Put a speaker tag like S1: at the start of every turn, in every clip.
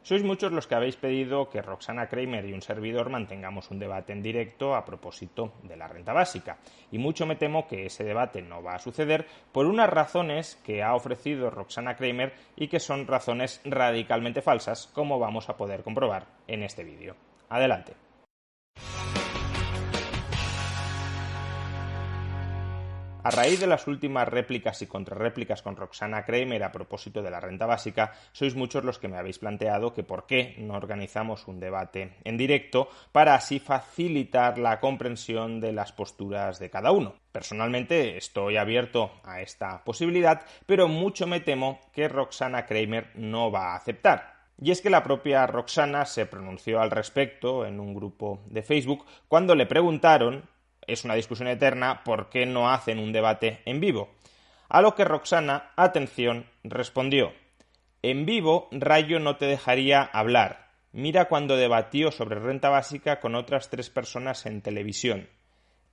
S1: Sois muchos los que habéis pedido que Roxana Kramer y un servidor mantengamos un debate en directo a propósito de la renta básica. Y mucho me temo que ese debate no va a suceder por unas razones que ha ofrecido Roxana Kramer y que son razones radicalmente falsas, como vamos a poder comprobar en este vídeo. Adelante. A raíz de las últimas réplicas y contrarréplicas con Roxana Kramer a propósito de la renta básica, sois muchos los que me habéis planteado que por qué no organizamos un debate en directo para así facilitar la comprensión de las posturas de cada uno. Personalmente estoy abierto a esta posibilidad, pero mucho me temo que Roxana Kramer no va a aceptar. Y es que la propia Roxana se pronunció al respecto en un grupo de Facebook cuando le preguntaron, es una discusión eterna, ¿por qué no hacen un debate en vivo? A lo que Roxana, atención, respondió: en vivo Rayo no te dejaría hablar. Mira cuando debatió sobre renta básica con otras 3 personas en televisión.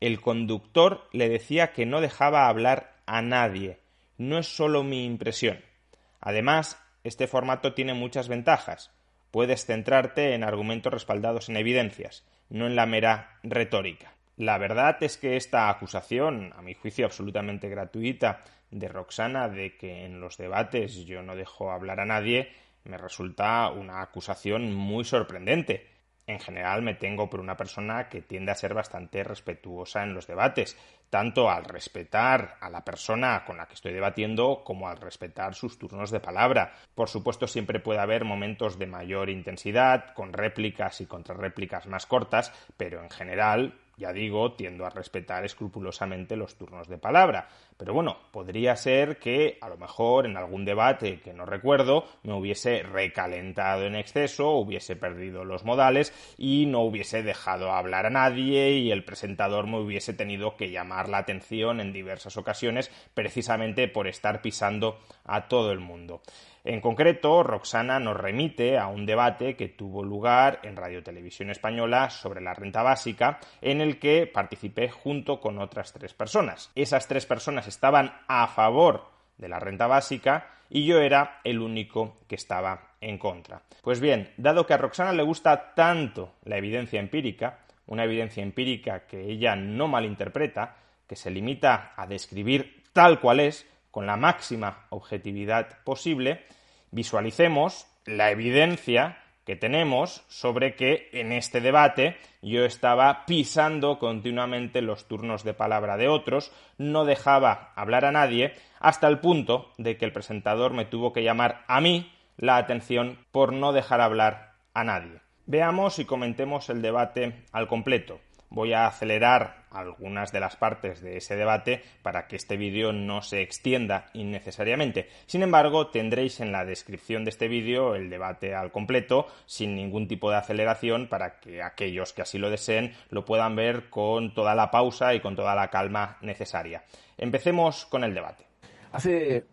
S1: El conductor le decía que no dejaba hablar a nadie. No es solo mi impresión. Además, este formato tiene muchas ventajas. Puedes centrarte en argumentos respaldados en evidencias, no en la mera retórica. La verdad es que esta acusación, a mi juicio absolutamente gratuita, de Roxana de que en los debates yo no dejo hablar a nadie, me resulta una acusación muy sorprendente. En general me tengo por una persona que tiende a ser bastante respetuosa en los debates, tanto al respetar a la persona con la que estoy debatiendo como al respetar sus turnos de palabra. Por supuesto, siempre puede haber momentos de mayor intensidad, con réplicas y contrarréplicas más cortas, pero en general, ya digo, tiendo a respetar escrupulosamente los turnos de palabra. Pero bueno, podría ser que a lo mejor en algún debate que no recuerdo me hubiese recalentado en exceso, hubiese perdido los modales y no hubiese dejado hablar a nadie y el presentador me hubiese tenido que llamar la atención en diversas ocasiones precisamente por estar pisando a todo el mundo. En concreto, Roxana nos remite a un debate que tuvo lugar en Radio Televisión Española sobre la renta básica, en el que participé junto con otras 3 personas. Esas 3 personas estaban a favor de la renta básica y yo era el único que estaba en contra. Pues bien, dado que a Roxana le gusta tanto la evidencia empírica, una evidencia empírica que ella no malinterpreta, que se limita a describir tal cual es, con la máxima objetividad posible, visualicemos la evidencia que tenemos sobre que en este debate yo estaba pisando continuamente los turnos de palabra de otros, no dejaba hablar a nadie, hasta el punto de que el presentador me tuvo que llamar a mí la atención por no dejar hablar a nadie. Veamos y comentemos el debate al completo. Voy a acelerar algunas de las partes de ese debate para que este vídeo no se extienda innecesariamente. Sin embargo, tendréis en la descripción de este vídeo el debate al completo, sin ningún tipo de aceleración, para que aquellos que así lo deseen lo puedan ver con toda la pausa y con toda la calma necesaria. Empecemos con el debate.
S2: Hace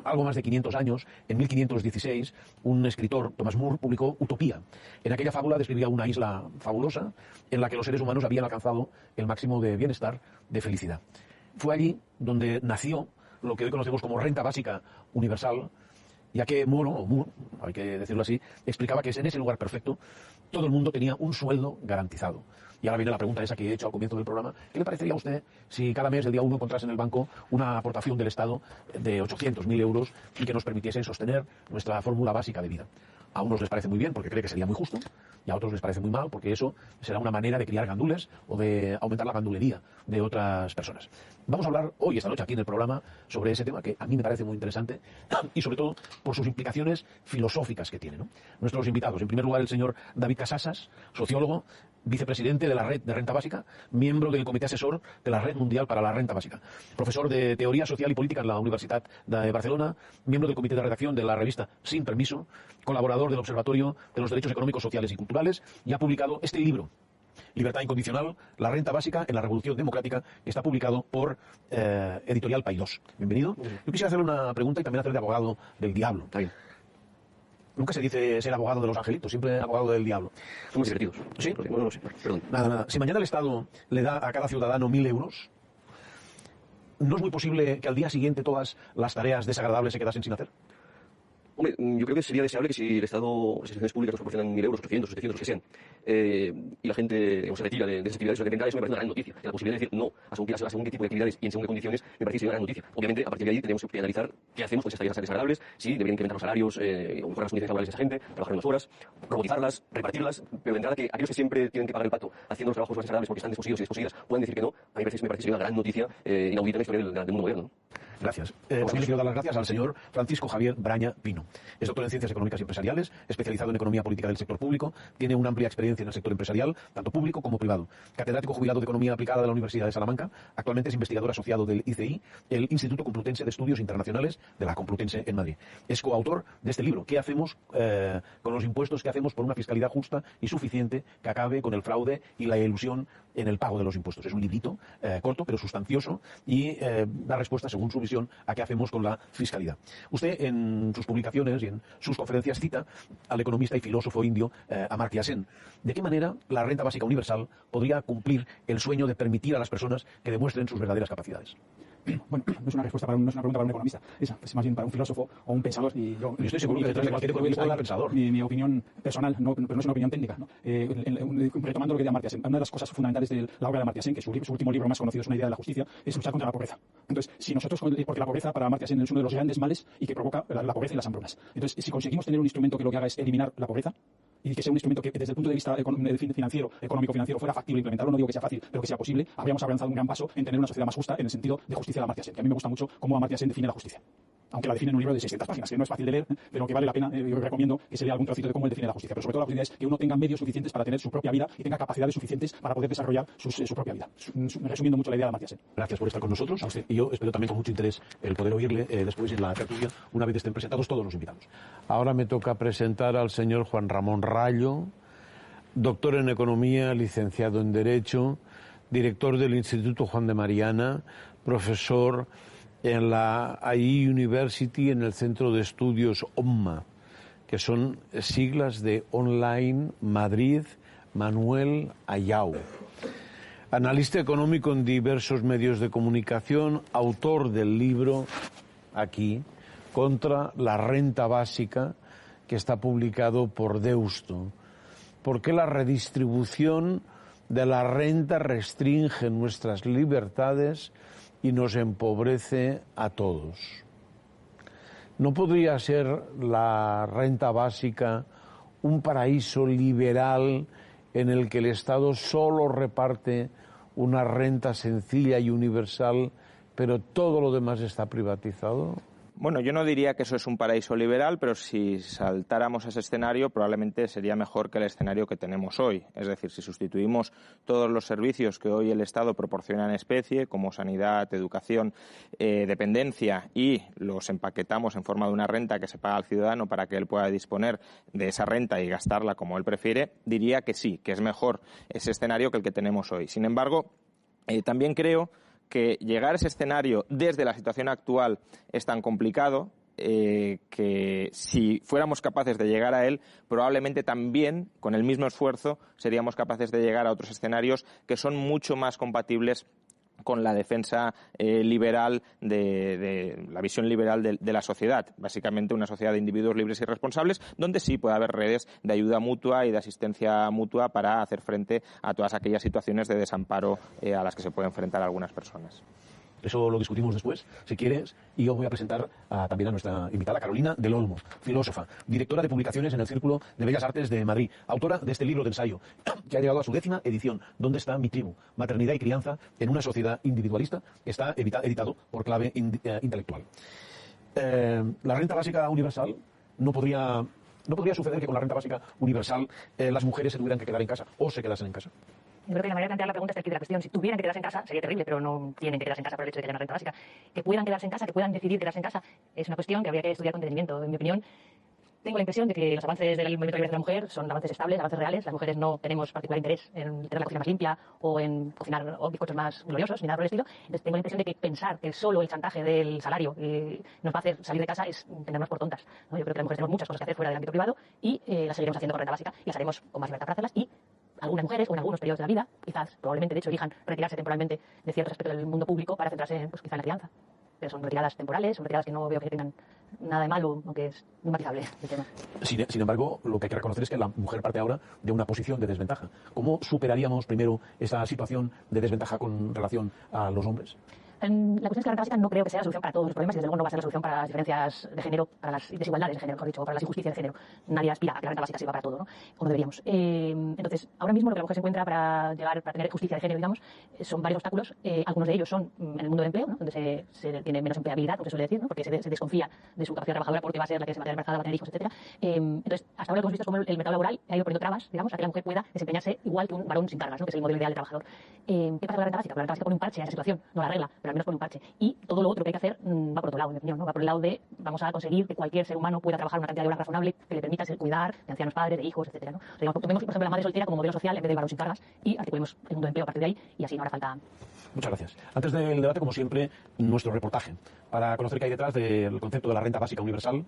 S2: algo más de 500 años, en 1516, un escritor, Thomas More, publicó Utopía. En aquella fábula describía una isla fabulosa en la que los seres humanos habían alcanzado el máximo de bienestar, de felicidad. Fue allí donde nació lo que hoy conocemos como renta básica universal, ya que Moore, hay que decirlo así, explicaba que en ese lugar perfecto todo el mundo tenía un sueldo garantizado. Y ahora viene la pregunta esa que he hecho al comienzo del programa. ¿Qué le parecería a usted si cada mes, el día 1, encontrase en el banco una aportación del Estado de 800.000 euros y que nos permitiese sostener nuestra fórmula básica de vida? A unos les parece muy bien porque cree que sería muy justo y a otros les parece muy mal porque eso será una manera de criar gandules o de aumentar la gandulería de otras personas. Vamos a hablar hoy, esta noche, aquí en el programa sobre ese tema que a mí me parece muy interesante y sobre todo por sus implicaciones filosóficas que tiene, ¿no? Nuestros invitados, en primer lugar el señor David Casasas, sociólogo, vicepresidente de la Red de Renta Básica, miembro del Comité Asesor de la Red Mundial para la Renta Básica, profesor de Teoría Social y Política en la Universidad de Barcelona, miembro del Comité de Redacción de la revista Sin Permiso, colaborador del Observatorio de los Derechos Económicos, Sociales y Culturales, y ha publicado este libro, Libertad Incondicional, la renta básica en la Revolución Democrática, que está publicado por Editorial Paidós. Bienvenido. Yo quisiera hacerle una pregunta y también hacer de abogado del diablo. Está bien. Nunca se dice ser abogado de los angelitos, siempre abogado del diablo.
S3: Son muy divertidos.
S2: ¿Sí?
S3: Bueno, sí. Perdón.
S2: Nada. Si mañana el Estado le da a cada ciudadano 1.000 euros, ¿no es muy posible que al día siguiente todas las tareas desagradables se quedasen sin hacer?
S3: Hombre, yo creo que sería deseable que si el Estado, las instituciones públicas nos proporcionan 1.000 euros, 800, 700, los que sean, y la gente digamos, se retira de esas actividades, eso me parece una gran noticia. La posibilidad de decir no a según qué tipo de actividades y en según qué condiciones me parece que sería una gran noticia. Obviamente, a partir de ahí tenemos que analizar qué hacemos con esas tareas desagradables, si deberían incrementar los salarios o mejorar las condiciones laborales de esa gente, trabajar menos horas, robotizarlas, repartirlas, pero de entrada que aquellos que siempre tienen que pagar el pato haciendo los trabajos más desagradables porque están descosidos y descosidas puedan decir que no, a mí me parece que sería una gran noticia inaudita en la historia del mundo moderno.
S2: Gracias. También le quiero dar las gracias al señor Francisco Javier Braña Pino. Es doctor en Ciencias Económicas y Empresariales, especializado en Economía Política del sector público, tiene una amplia experiencia en el sector empresarial, tanto público como privado. Catedrático jubilado de Economía Aplicada de la Universidad de Salamanca, actualmente es investigador asociado del ICI, el Instituto Complutense de Estudios Internacionales de la Complutense en Madrid. Es coautor de este libro, ¿Qué hacemos con los impuestos? ¿Qué hacemos por una fiscalidad justa y suficiente que acabe con el fraude y la elusión en el pago de los impuestos? Es un librito corto pero sustancioso y da respuesta, según su visión, a qué hacemos con la fiscalidad. Usted en sus publicaciones y en sus conferencias cita al economista y filósofo indio Amartya Sen. ¿De qué manera la renta básica universal podría cumplir el sueño de permitir a las personas que demuestren sus verdaderas capacidades?
S4: Bueno, no es una pregunta para un economista, es más bien para un filósofo o un pensador. Y yo
S2: estoy seguro que detrás de cualquier economista hay un pensador.
S4: Mi opinión personal, pero no es una opinión técnica, ¿no? Retomando lo que dice Amartya Sen, una de las cosas fundamentales de la obra de Amartya Sen, que su último libro más conocido es Una idea de la justicia, es luchar contra la pobreza. Entonces, si nosotros, porque la pobreza para Amartya Sen es uno de los grandes males y que provoca la pobreza y las hambrunas. Entonces, si conseguimos tener un instrumento que lo que haga es eliminar la pobreza, y que sea un instrumento que desde el punto de vista económico-financiero fuera factible implementarlo, no digo que sea fácil, pero que sea posible, habríamos avanzado un gran paso en tener una sociedad más justa en el sentido de justicia de Amartya Sen, que a mí me gusta mucho cómo Amartya Sen define la justicia. Aunque la define en un libro de 600 páginas, que no es fácil de leer, pero que vale la pena, yo recomiendo que se lea algún trocito de cómo él define la justicia. Pero sobre todo la posibilidad es que uno tenga medios suficientes para tener su propia vida y tenga capacidades suficientes para poder desarrollar su propia vida. Resumiendo mucho la idea de Amartya Sen.
S2: Gracias por estar con nosotros. Y yo espero también con mucho interés el poder oírle después en la tertulia, una vez estén presentados todos los invitados.
S5: Ahora me toca presentar al señor Juan Ramón Rayo, doctor en Economía, licenciado en Derecho, director del Instituto Juan de Mariana, profesor en la AI University, en el Centro de Estudios OMMA, que son siglas de Online Madrid Manuel Ayau. Analista económico en diversos medios de comunicación, autor del libro, aquí, Contra la renta básica, que está publicado por Deusto. ¿Por qué la redistribución de la renta restringe nuestras libertades y nos empobrece a todos? ¿No podría ser la renta básica un paraíso liberal en el que el Estado solo reparte una renta sencilla y universal, pero todo lo demás está privatizado?
S1: Bueno, yo no diría que eso es un paraíso liberal, pero si saltáramos a ese escenario, probablemente sería mejor que el escenario que tenemos hoy. Es decir, si sustituimos todos los servicios que hoy el Estado proporciona en especie, como sanidad, educación, dependencia, y los empaquetamos en forma de una renta que se paga al ciudadano para que él pueda disponer de esa renta y gastarla como él prefiere, diría que sí, que es mejor ese escenario que el que tenemos hoy. Sin embargo, también creo que llegar a ese escenario desde la situación actual es tan complicado que si fuéramos capaces de llegar a él, probablemente también, con el mismo esfuerzo, seríamos capaces de llegar a otros escenarios que son mucho más compatibles con la defensa liberal de la visión liberal de la sociedad, básicamente una sociedad de individuos libres y responsables, donde sí puede haber redes de ayuda mutua y de asistencia mutua para hacer frente a todas aquellas situaciones de desamparo a las que se pueden enfrentar algunas personas.
S2: Eso lo discutimos después, si quieres, y yo voy a presentar también a nuestra invitada Carolina del Olmo, filósofa, directora de publicaciones en el Círculo de Bellas Artes de Madrid, autora de este libro de ensayo, que ha llegado a su 10ª edición, ¿Dónde está mi tribu? Maternidad y crianza en una sociedad individualista, que está editado por Clave Intelectual. La renta básica universal no podría suceder que con la renta básica universal las mujeres se tuvieran que quedar en casa o se quedasen en casa.
S6: Yo creo que la manera de plantear la pregunta es el kit de la cuestión. Si tuvieran que quedarse en casa, sería terrible, pero no tienen que quedarse en casa por el hecho de que haya una renta básica. Que puedan quedarse en casa, que puedan decidir quedarse en casa, es una cuestión que habría que estudiar con detenimiento. En mi opinión, tengo la impresión de que los avances del movimiento de liberación de la mujer son avances estables, avances reales. Las mujeres no tenemos particular interés en tener la cocina más limpia o en cocinar bizcochos más gloriosos, ni nada por el estilo. Entonces tengo la impresión de que pensar que solo el chantaje del salario nos va a hacer salir de casa es tenernos por tontas, ¿no? Yo creo que las mujeres tenemos muchas cosas que hacer fuera del ámbito privado y las seguiremos haciendo con renta básica y las haremos con más libertad para hacerlas, y algunas mujeres o en algunos periodos de la vida, quizás, probablemente de hecho, elijan retirarse temporalmente de cierto aspecto del mundo público para centrarse quizá en la crianza. Pero son retiradas temporales, son retiradas que no veo que tengan nada de malo, aunque es muy matizable el tema.
S2: Sin embargo, lo que hay que reconocer es que la mujer parte ahora de una posición de desventaja. ¿Cómo superaríamos primero esa situación de desventaja con relación a los hombres?
S6: La cuestión es que la renta básica no creo que sea la solución para todos los problemas y desde luego no va a ser la solución para las diferencias de género, para las desigualdades de género, mejor dicho, o para las injusticias de género. Nadie aspira a que la renta básica sirva para todo, ¿no? Como deberíamos. Entonces, ahora mismo lo que la mujer se encuentra para tener justicia de género, digamos, son varios obstáculos. Algunos de ellos son en el mundo del empleo, ¿no? Donde se tiene menos empleabilidad, como se suele decir, ¿no? Porque se desconfía de su capacidad trabajadora porque va a ser la que se va a quedar embarazada, va a tener hijos, etc. Entonces, hasta ahora lo que hemos visto es como el mercado laboral ha ido poniendo trabas, digamos, a que la mujer pueda desempeñarse igual que un varón sin cargas, ¿no? Que es el modelo ideal de trabajador. ¿Qué pasa con la renta básica? La renta básica pone un parche a esa situación, no la arregla, pero al menos pone un parche. Y todo lo otro que hay que hacer va por otro lado, en mi opinión, ¿no? Va por el lado de vamos a conseguir que cualquier ser humano pueda trabajar una cantidad de horas razonable que le permita cuidar de ancianos padres, de hijos, etcétera, ¿no? O sea, tomemos, por ejemplo, la madre soltera como modelo social en vez del varón sin cargas y articulemos el mundo de empleo a partir de ahí y así no hará falta.
S2: Muchas gracias. Antes del debate, como siempre, nuestro reportaje para conocer qué hay detrás del concepto de la renta básica universal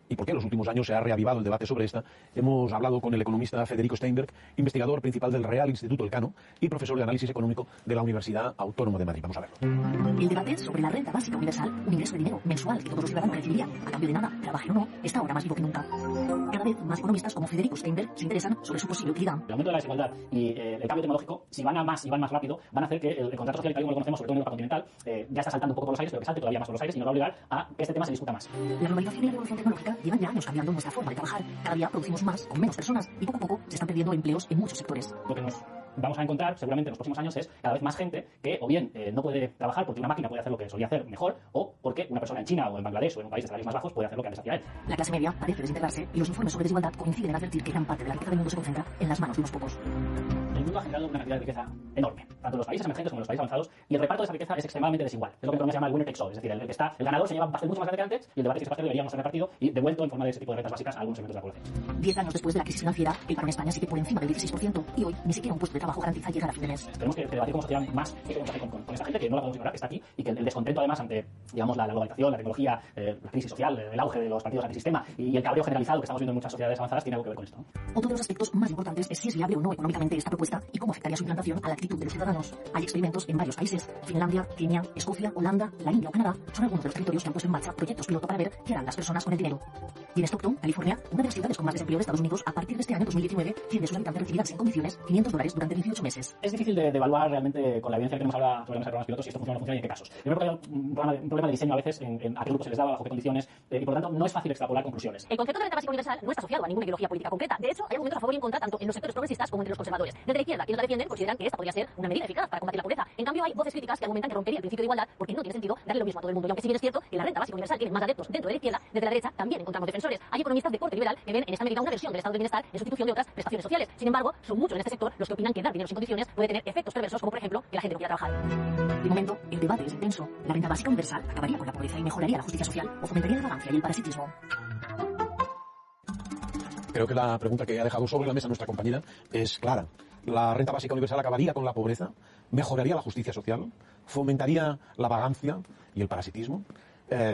S2: y por qué en los últimos años se ha reavivado el debate sobre esta. Hemos hablado con el economista Federico Steinberg, investigador principal del Real Instituto Elcano y profesor de análisis económico de la Universidad Autónoma de Madrid. Vamos a verlo.
S7: El debate sobre la renta básica universal, un ingreso de dinero mensual que todos los ciudadanos recibirían a cambio de nada, trabaje o no, está ahora más vivo que nunca. Cada vez más economistas como Federico Steinberg se interesan sobre su posible utilidad.
S8: El aumento de la desigualdad y el cambio tecnológico, si van a más y van más rápido, van a hacer que el contrato social que lo conocemos, sobre todo en Europa continental, ya está saltando un poco por los aires, pero que salte todavía más por los aires y nos va a obligar a que este tema se discuta más.
S7: La globalización y la revolución tecnológica llevan ya años cambiando nuestra forma de trabajar. Cada día producimos más con menos personas y poco a poco se están perdiendo empleos en muchos sectores.
S8: Lo que nos vamos a encontrar seguramente en los próximos años es cada vez más gente que o bien no puede trabajar porque una máquina puede hacer lo que solía hacer mejor o porque una persona en China o en Bangladesh o en un país de salarios más bajos puede hacer lo que antes hacía él.
S7: La clase media parece desintegrarse y los informes sobre desigualdad coinciden en advertir que gran parte de la riqueza del mundo se concentra en las manos de unos pocos.
S8: El mundo ha generado una cantidad de riqueza enorme, tanto en los países emergentes como en los países avanzados, y el reparto de esa riqueza es extremadamente desigual. Es lo que en economía se llama el winner takes all, es decir, el ganador se lleva bastante mucho más grande que antes y el debate que se deberíamos ser repartido y devuelto en forma de ese tipo de rentas básicas a algunos segmentos de la población.
S7: 10 años después de la crisis financiera, el paro en España sigue por encima del 16% y hoy ni siquiera un puesto de trabajo garantiza llegar a fin de mes.
S8: Tenemos que debatir como sociedad más qué queremos hacer con esta gente que no la podemos ignorar, que está aquí y que el descontento además ante, digamos, la globalización, la tecnología, la crisis social, el auge de los partidos antisistema y el cabreo generalizado que estamos viendo en muchas sociedades avanzadas tiene algo que ver con esto, ¿no?
S7: Otro de los aspectos más importantes es si es viable o no económicamente esta propuesta y cómo afectaría su implantación a la actitud de los ciudadanos. Hay experimentos en varios países. Finlandia, Kenia, Escocia, Holanda, la India o Canadá son algunos de los territorios que han puesto en marcha proyectos piloto para ver qué harán las personas con el dinero. Y en Stockton, California, una de las ciudades con más desempleo de Estados Unidos, a partir de este año 2019, 100 de sus habitantes recibirán sin condiciones $500 durante 18 meses.
S8: Es difícil de evaluar realmente con la evidencia que tenemos ahora sobre los programas pilotos si esto funciona o no funciona y en qué casos. Yo creo que hay un problema de diseño a veces en a qué grupos se les da, bajo qué condiciones y por lo tanto no es fácil extrapolar conclusiones.
S6: El concepto de renta básica universal no está asociado a ninguna ideología política concreta. De hecho, hay argumentos a favor y en contra tanto en los sectores progresistas como entre los conservadores. Desde la izquierda, quienes la defienden consideran que esta podría ser una medida eficaz para combatir la pobreza. En cambio, hay voces críticas que argumentan que rompería el principio de igualdad porque no tiene sentido darle lo mismo a todo el mundo. Y aunque si bien es cierto que la renta básica universal tiene más adeptos dentro de la izquierda, desde la derecha también encontramos defensores. Hay economistas de corte liberal que ven en esta medida una versión del estado del bienestar en sustitución de otras prestaciones sociales. Sin embargo, son muchos en este sector los que opinan que dar dinero sin condiciones puede tener efectos perversos, como por ejemplo que la gente no quiera trabajar.
S7: De momento, el debate es intenso. ¿La renta básica universal acabaría con la pobreza y mejoraría la justicia social o fomentaría la vagancia y el parasitismo?
S2: Creo que la pregunta que ha dejado sobre la mesa nuestra compañera es clara. ¿La renta básica universal acabaría con la pobreza? ¿Mejoraría la justicia social? ¿Fomentaría la vagancia y el parasitismo?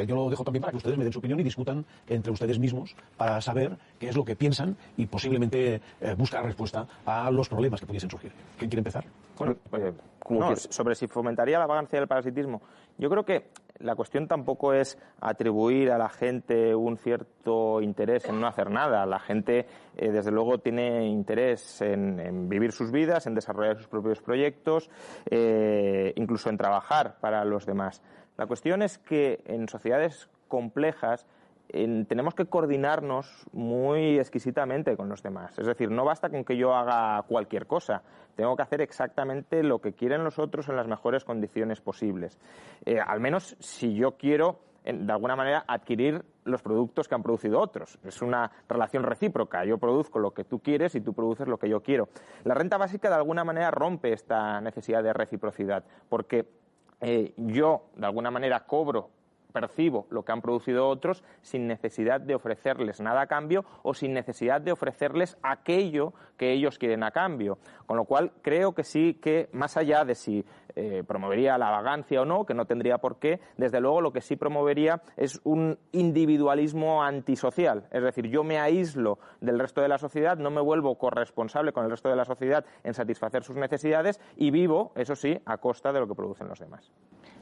S2: Yo lo dejo también para que ustedes me den su opinión y discutan entre ustedes mismos para saber qué es lo que piensan y posiblemente buscar respuesta a los problemas que pudiesen surgir. ¿Quién quiere empezar?
S1: Bueno, sobre si fomentaría la vagancia y el parasitismo. Yo creo que la cuestión tampoco es atribuir a la gente un cierto interés en no hacer nada. La gente, desde luego, tiene interés en vivir sus vidas, en desarrollar sus propios proyectos, incluso en trabajar para los demás. La cuestión es que en sociedades complejas tenemos que coordinarnos muy exquisitamente con los demás. Es decir, no basta con que yo haga cualquier cosa. Tengo que hacer exactamente lo que quieren los otros en las mejores condiciones posibles. Al menos si yo quiero, de alguna manera, adquirir los productos que han producido otros. Es una relación recíproca. Yo produzco lo que tú quieres y tú produces lo que yo quiero. La renta básica, de alguna manera, rompe esta necesidad de reciprocidad, porque yo, de alguna manera, percibo lo que han producido otros sin necesidad de ofrecerles nada a cambio o sin necesidad de ofrecerles aquello que ellos quieren a cambio. Con lo cual, creo que sí que, más allá de si promovería la vagancia o no, que no tendría por qué, desde luego lo que sí promovería es un individualismo antisocial. Es decir, yo me aíslo del resto de la sociedad, no me vuelvo corresponsable con el resto de la sociedad en satisfacer sus necesidades y vivo, eso sí, a costa de lo que producen los demás.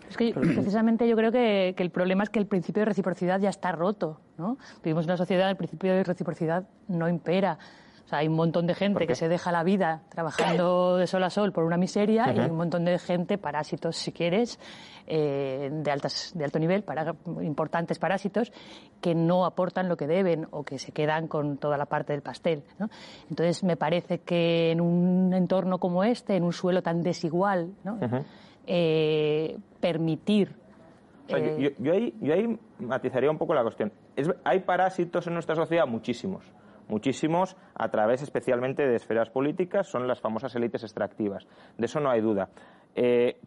S9: Es que precisamente yo creo que el problema es que el principio de reciprocidad ya está roto, ¿no? Vivimos en una sociedad en el principio de reciprocidad no impera. O sea, hay un montón de gente que se deja la vida trabajando de sol a sol por una miseria y hay un montón de gente, parásitos si quieres, de alto nivel, importantes parásitos, que no aportan lo que deben o que se quedan con toda la parte del pastel, ¿no? Entonces me parece que en un entorno como este, en un suelo tan desigual, ¿no? Permitir...
S1: O sea, yo ahí matizaría un poco la cuestión. Hay parásitos en nuestra sociedad, muchísimos, a través especialmente de esferas políticas, son las famosas élites extractivas. De eso no hay duda.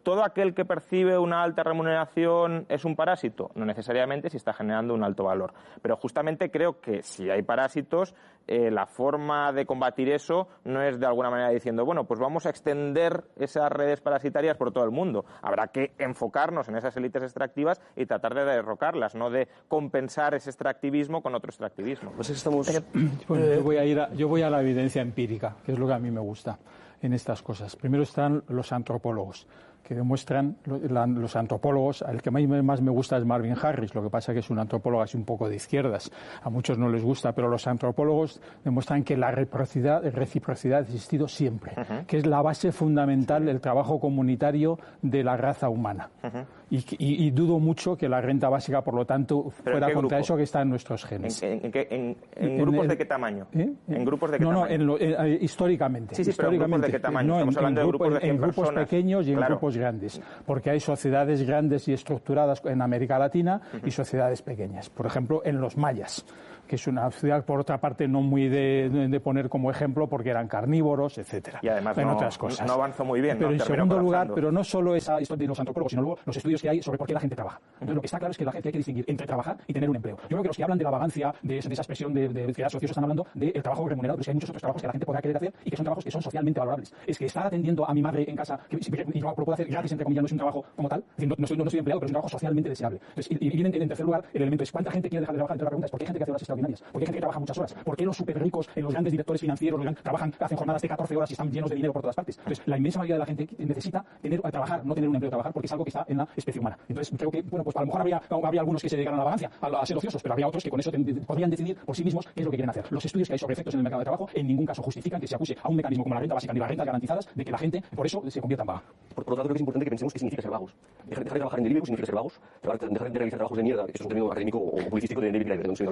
S1: ¿Todo aquel que percibe una alta remuneración es un parásito? No necesariamente si está generando un alto valor. Pero justamente creo que si hay parásitos, la forma de combatir eso no es de alguna manera diciendo, bueno, pues vamos a extender esas redes parasitarias por todo el mundo. Habrá que enfocarnos en esas élites extractivas y tratar de derrocarlas, no de compensar ese extractivismo con otro extractivismo.
S3: Pues estamos...
S4: yo voy a la evidencia empírica, que es lo que a mí me gusta en estas cosas. Primero están los antropólogos, que demuestran, los antropólogos, el que más me gusta es Marvin Harris, lo que pasa es que es un antropólogo así un poco de izquierdas, a muchos no les gusta, pero los antropólogos demuestran que la reciprocidad ha existido siempre, que es la base fundamental del trabajo comunitario de la raza humana. Y dudo mucho que la renta básica, por lo tanto, fuera contra eso que está en nuestros genes.
S1: ¿En grupos de qué tamaño? ¿En grupos de qué tamaño?
S4: Históricamente.
S1: Sí, pero ¿en grupos de qué tamaño? Estamos hablando de grupos de 100
S4: personas. En grupos pequeños y en grupos grandes, porque hay sociedades grandes y estructuradas en América Latina y sociedades pequeñas. Por ejemplo, en los mayas, que es una ciudad, por otra parte, no muy de poner como ejemplo, porque eran carnívoros, etcétera.
S1: Y además
S4: otras cosas.
S1: No avanzó muy bien.
S4: Pero en segundo lugar, pero no solo esa historia de los antropólogos, sino luego los estudios que hay sobre por qué la gente trabaja. Entonces, lo que está claro es que la gente hay que distinguir entre trabajar y tener un empleo. Yo creo que los que hablan de la vagancia, de esa expresión de felicidad ociosa, están hablando del trabajo remunerado, pero es que hay muchos otros trabajos que la gente podrá querer hacer y que son trabajos que son socialmente valorables. Es que estar atendiendo a mi madre en casa, y lo puedo hacer gratis, entre comillas, no es un trabajo como tal, no estoy empleado, pero es un trabajo socialmente deseable. Entonces, y viene en tercer lugar, el elemento es ¿cuánta gente quiere dejar de trabajar? Entonces la pregunta es ¿por qué hay gente que hace horas extraordinarias? ¿Por qué hay gente que trabaja muchas horas? ¿Por qué los súper ricos, los grandes directores financieros, hacen jornadas de 14 horas y están llenos de dinero por todas partes? Entonces, la inmensa mayoría de la gente necesita trabajar, no tener un empleo de trabajar, porque es algo que está en la especie humana. Entonces, creo que, bueno, pues a lo mejor habría algunos que se dedicaran a la vagancia, a ser ociosos, pero habría otros que con eso podrían decidir por sí mismos qué es lo que quieren hacer. Los estudios que hay sobre efectos en el mercado de trabajo en ningún caso justifican que se acuse a un mecanismo como la renta básica ni las rentas garantizadas de que la gente, por eso, se convierta en vaga.
S3: Por lo tanto, creo que es importante que pensemos qué significa ser vagos. Dejar de trabajar en Deliveroo significa ser vagos. Dejar de realizar trabajos de mierda, que es un término académico o publicístico de David Graeber, no sé a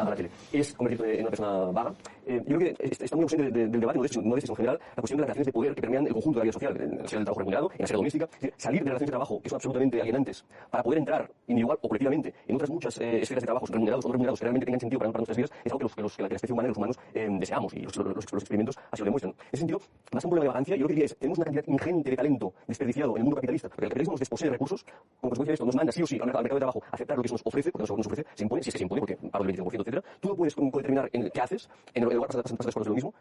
S3: la tele. Es convertirte en una persona vaga. Yo creo que está muy ausente del debate, no de este en general, la cuestión de las relaciones de poder que permean el conjunto de la vida social, en la esfera del trabajo remunerado, en la esfera doméstica. Salir de relaciones de trabajo que son absolutamente alienantes para poder entrar individual o colectivamente en otras muchas esferas de trabajo remunerados o no remunerados que realmente tengan sentido para nuestras vidas, es algo que la especie humana y los humanos deseamos y los experimentos así lo demuestran. En ese sentido, más que un problema de vagancia, yo lo que diría es tenemos una cantidad ingente de talento desperdiciado en el mundo capitalista, porque el capitalismo nos desposee de recursos, como consecuencia de esto nos manda sí o sí al mercado de trabajo a aceptar lo que eso nos ofrece, porque nos ofrece, se impone, si es que se impone, porque paro del 25%, etcétera. Tú no puedes determinar en qué haces, en lugar de pasar las cosas de lo mismo.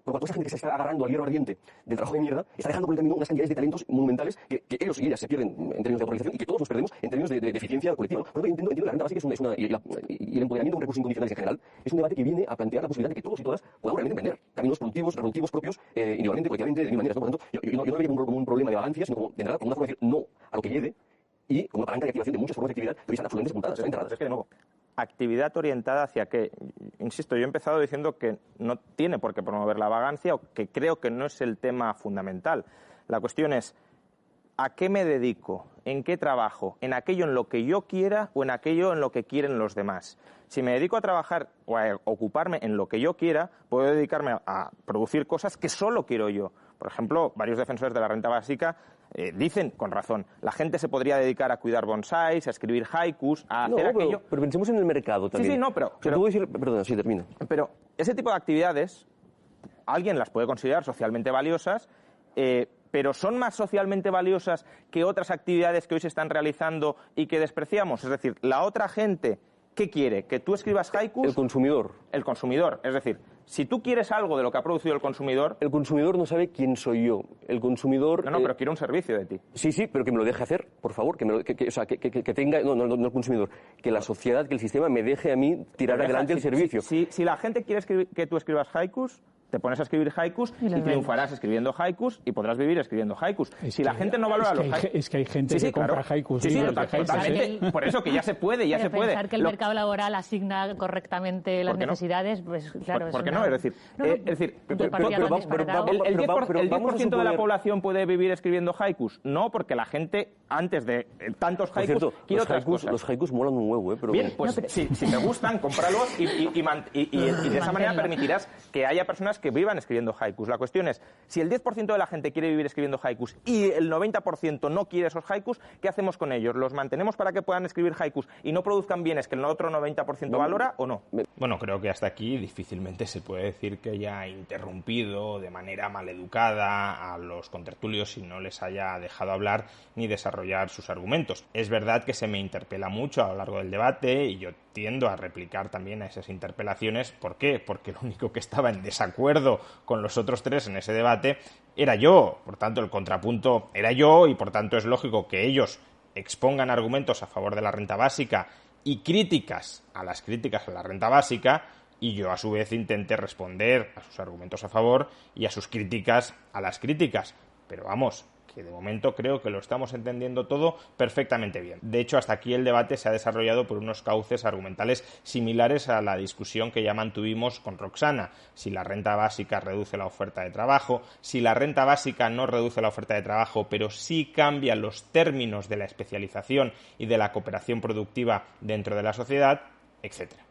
S3: Por cuanto esa gente que se está agarrando al hierro ardiente del trabajo de mierda, está dejando por el camino unas cantidades de talentos monumentales que ellos y ellas se pierden en términos de autorización y que todos nos perdemos en términos de eficiencia colectiva, ¿no? Por lo tanto, entiendo que la renta básica y el empoderamiento con recursos incondicionales en general es un debate que viene a plantear la posibilidad de que todos y todas podamos realmente emprender caminos productivos propios, individualmente, colectivamente, de mil maneras, ¿no? Por lo tanto, yo no lo vería como un problema de vagancia, sino como, de verdad, como una forma de decir no a lo que llegue y como una palanca de activación de muchas formas de actividad que hoy están absolutamente sepultadas, están enterradas.
S1: Es que, de nuevo, actividad orientada hacia qué. Insisto, yo he empezado diciendo que no tiene por qué promover la vagancia o que creo que no es el tema fundamental. La cuestión es ¿a qué me dedico? ¿En qué trabajo? ¿En aquello en lo que yo quiera o en aquello en lo que quieren los demás? Si me dedico a trabajar o a ocuparme en lo que yo quiera, puedo dedicarme a producir cosas que solo quiero yo. Por ejemplo, varios defensores de la renta básica dicen, con razón, la gente se podría dedicar a cuidar bonsáis, a escribir haikus, a hacer aquello...
S3: Pero pensemos en el mercado también.
S1: Sí, no, pero...
S3: Perdona, sí, termina.
S1: Pero ese tipo de actividades, alguien las puede considerar socialmente valiosas, pero ¿son más socialmente valiosas que otras actividades que hoy se están realizando y que despreciamos? Es decir, la otra gente, ¿qué quiere? ¿Que tú escribas haikus?
S3: El consumidor.
S1: El consumidor. Es decir, si tú quieres algo de lo que ha producido el consumidor...
S3: El consumidor no sabe quién soy yo. El consumidor...
S1: No, pero quiere un servicio de ti.
S3: Sí, pero que me lo deje hacer, por favor. Que tenga... No el consumidor. Que la sociedad, que el sistema me deje a mí tirar adelante el servicio.
S1: Si la gente quiere que tú escribas haikus, te pones a escribir haikus y triunfarás escribiendo haikus y podrás vivir escribiendo haikus. Si la gente no valora los haikus...
S4: Es que hay gente que compra haikus.
S1: Sí, totalmente. Por eso que ya se puede, ya se puede.
S9: Pensar que el mercado laboral asigna correctamente las necesidades, pues claro...
S1: ¿Por qué no? Es decir, el 10% de la población puede vivir escribiendo haikus. No, porque la gente, antes de tantos haikus, quiere otras cosas.
S3: Los haikus molan un huevo, pero...
S1: Bien, pues si te gustan, cómpralos y de esa manera permitirás que haya personas que vivan escribiendo haikus. La cuestión es, si el 10% de la gente quiere vivir escribiendo haikus y el 90% no quiere esos haikus, ¿qué hacemos con ellos? ¿Los mantenemos para que puedan escribir haikus y no produzcan bienes que el otro 90% valora o no? Bueno, creo que hasta aquí difícilmente se puede decir que haya interrumpido de manera maleducada a los contertulios y no les haya dejado hablar ni desarrollar sus argumentos. Es verdad que se me interpela mucho a lo largo del debate y yo tiendo a replicar también a esas interpelaciones. ¿Por qué? Porque lo único que estaba en desacuerdo con los otros tres en ese debate era yo. Por tanto, el contrapunto era yo y por tanto es lógico que ellos expongan argumentos a favor de la renta básica y críticas a las críticas a la renta básica y yo a su vez intente responder a sus argumentos a favor y a sus críticas a las críticas. Pero vamos, que de momento creo que lo estamos entendiendo todo perfectamente bien. De hecho, hasta aquí el debate se ha desarrollado por unos cauces argumentales similares a la discusión que ya mantuvimos con Roxana. Si la renta básica reduce la oferta de trabajo, si la renta básica no reduce la oferta de trabajo, pero sí cambia los términos de la especialización y de la cooperación productiva dentro de la sociedad, etcétera.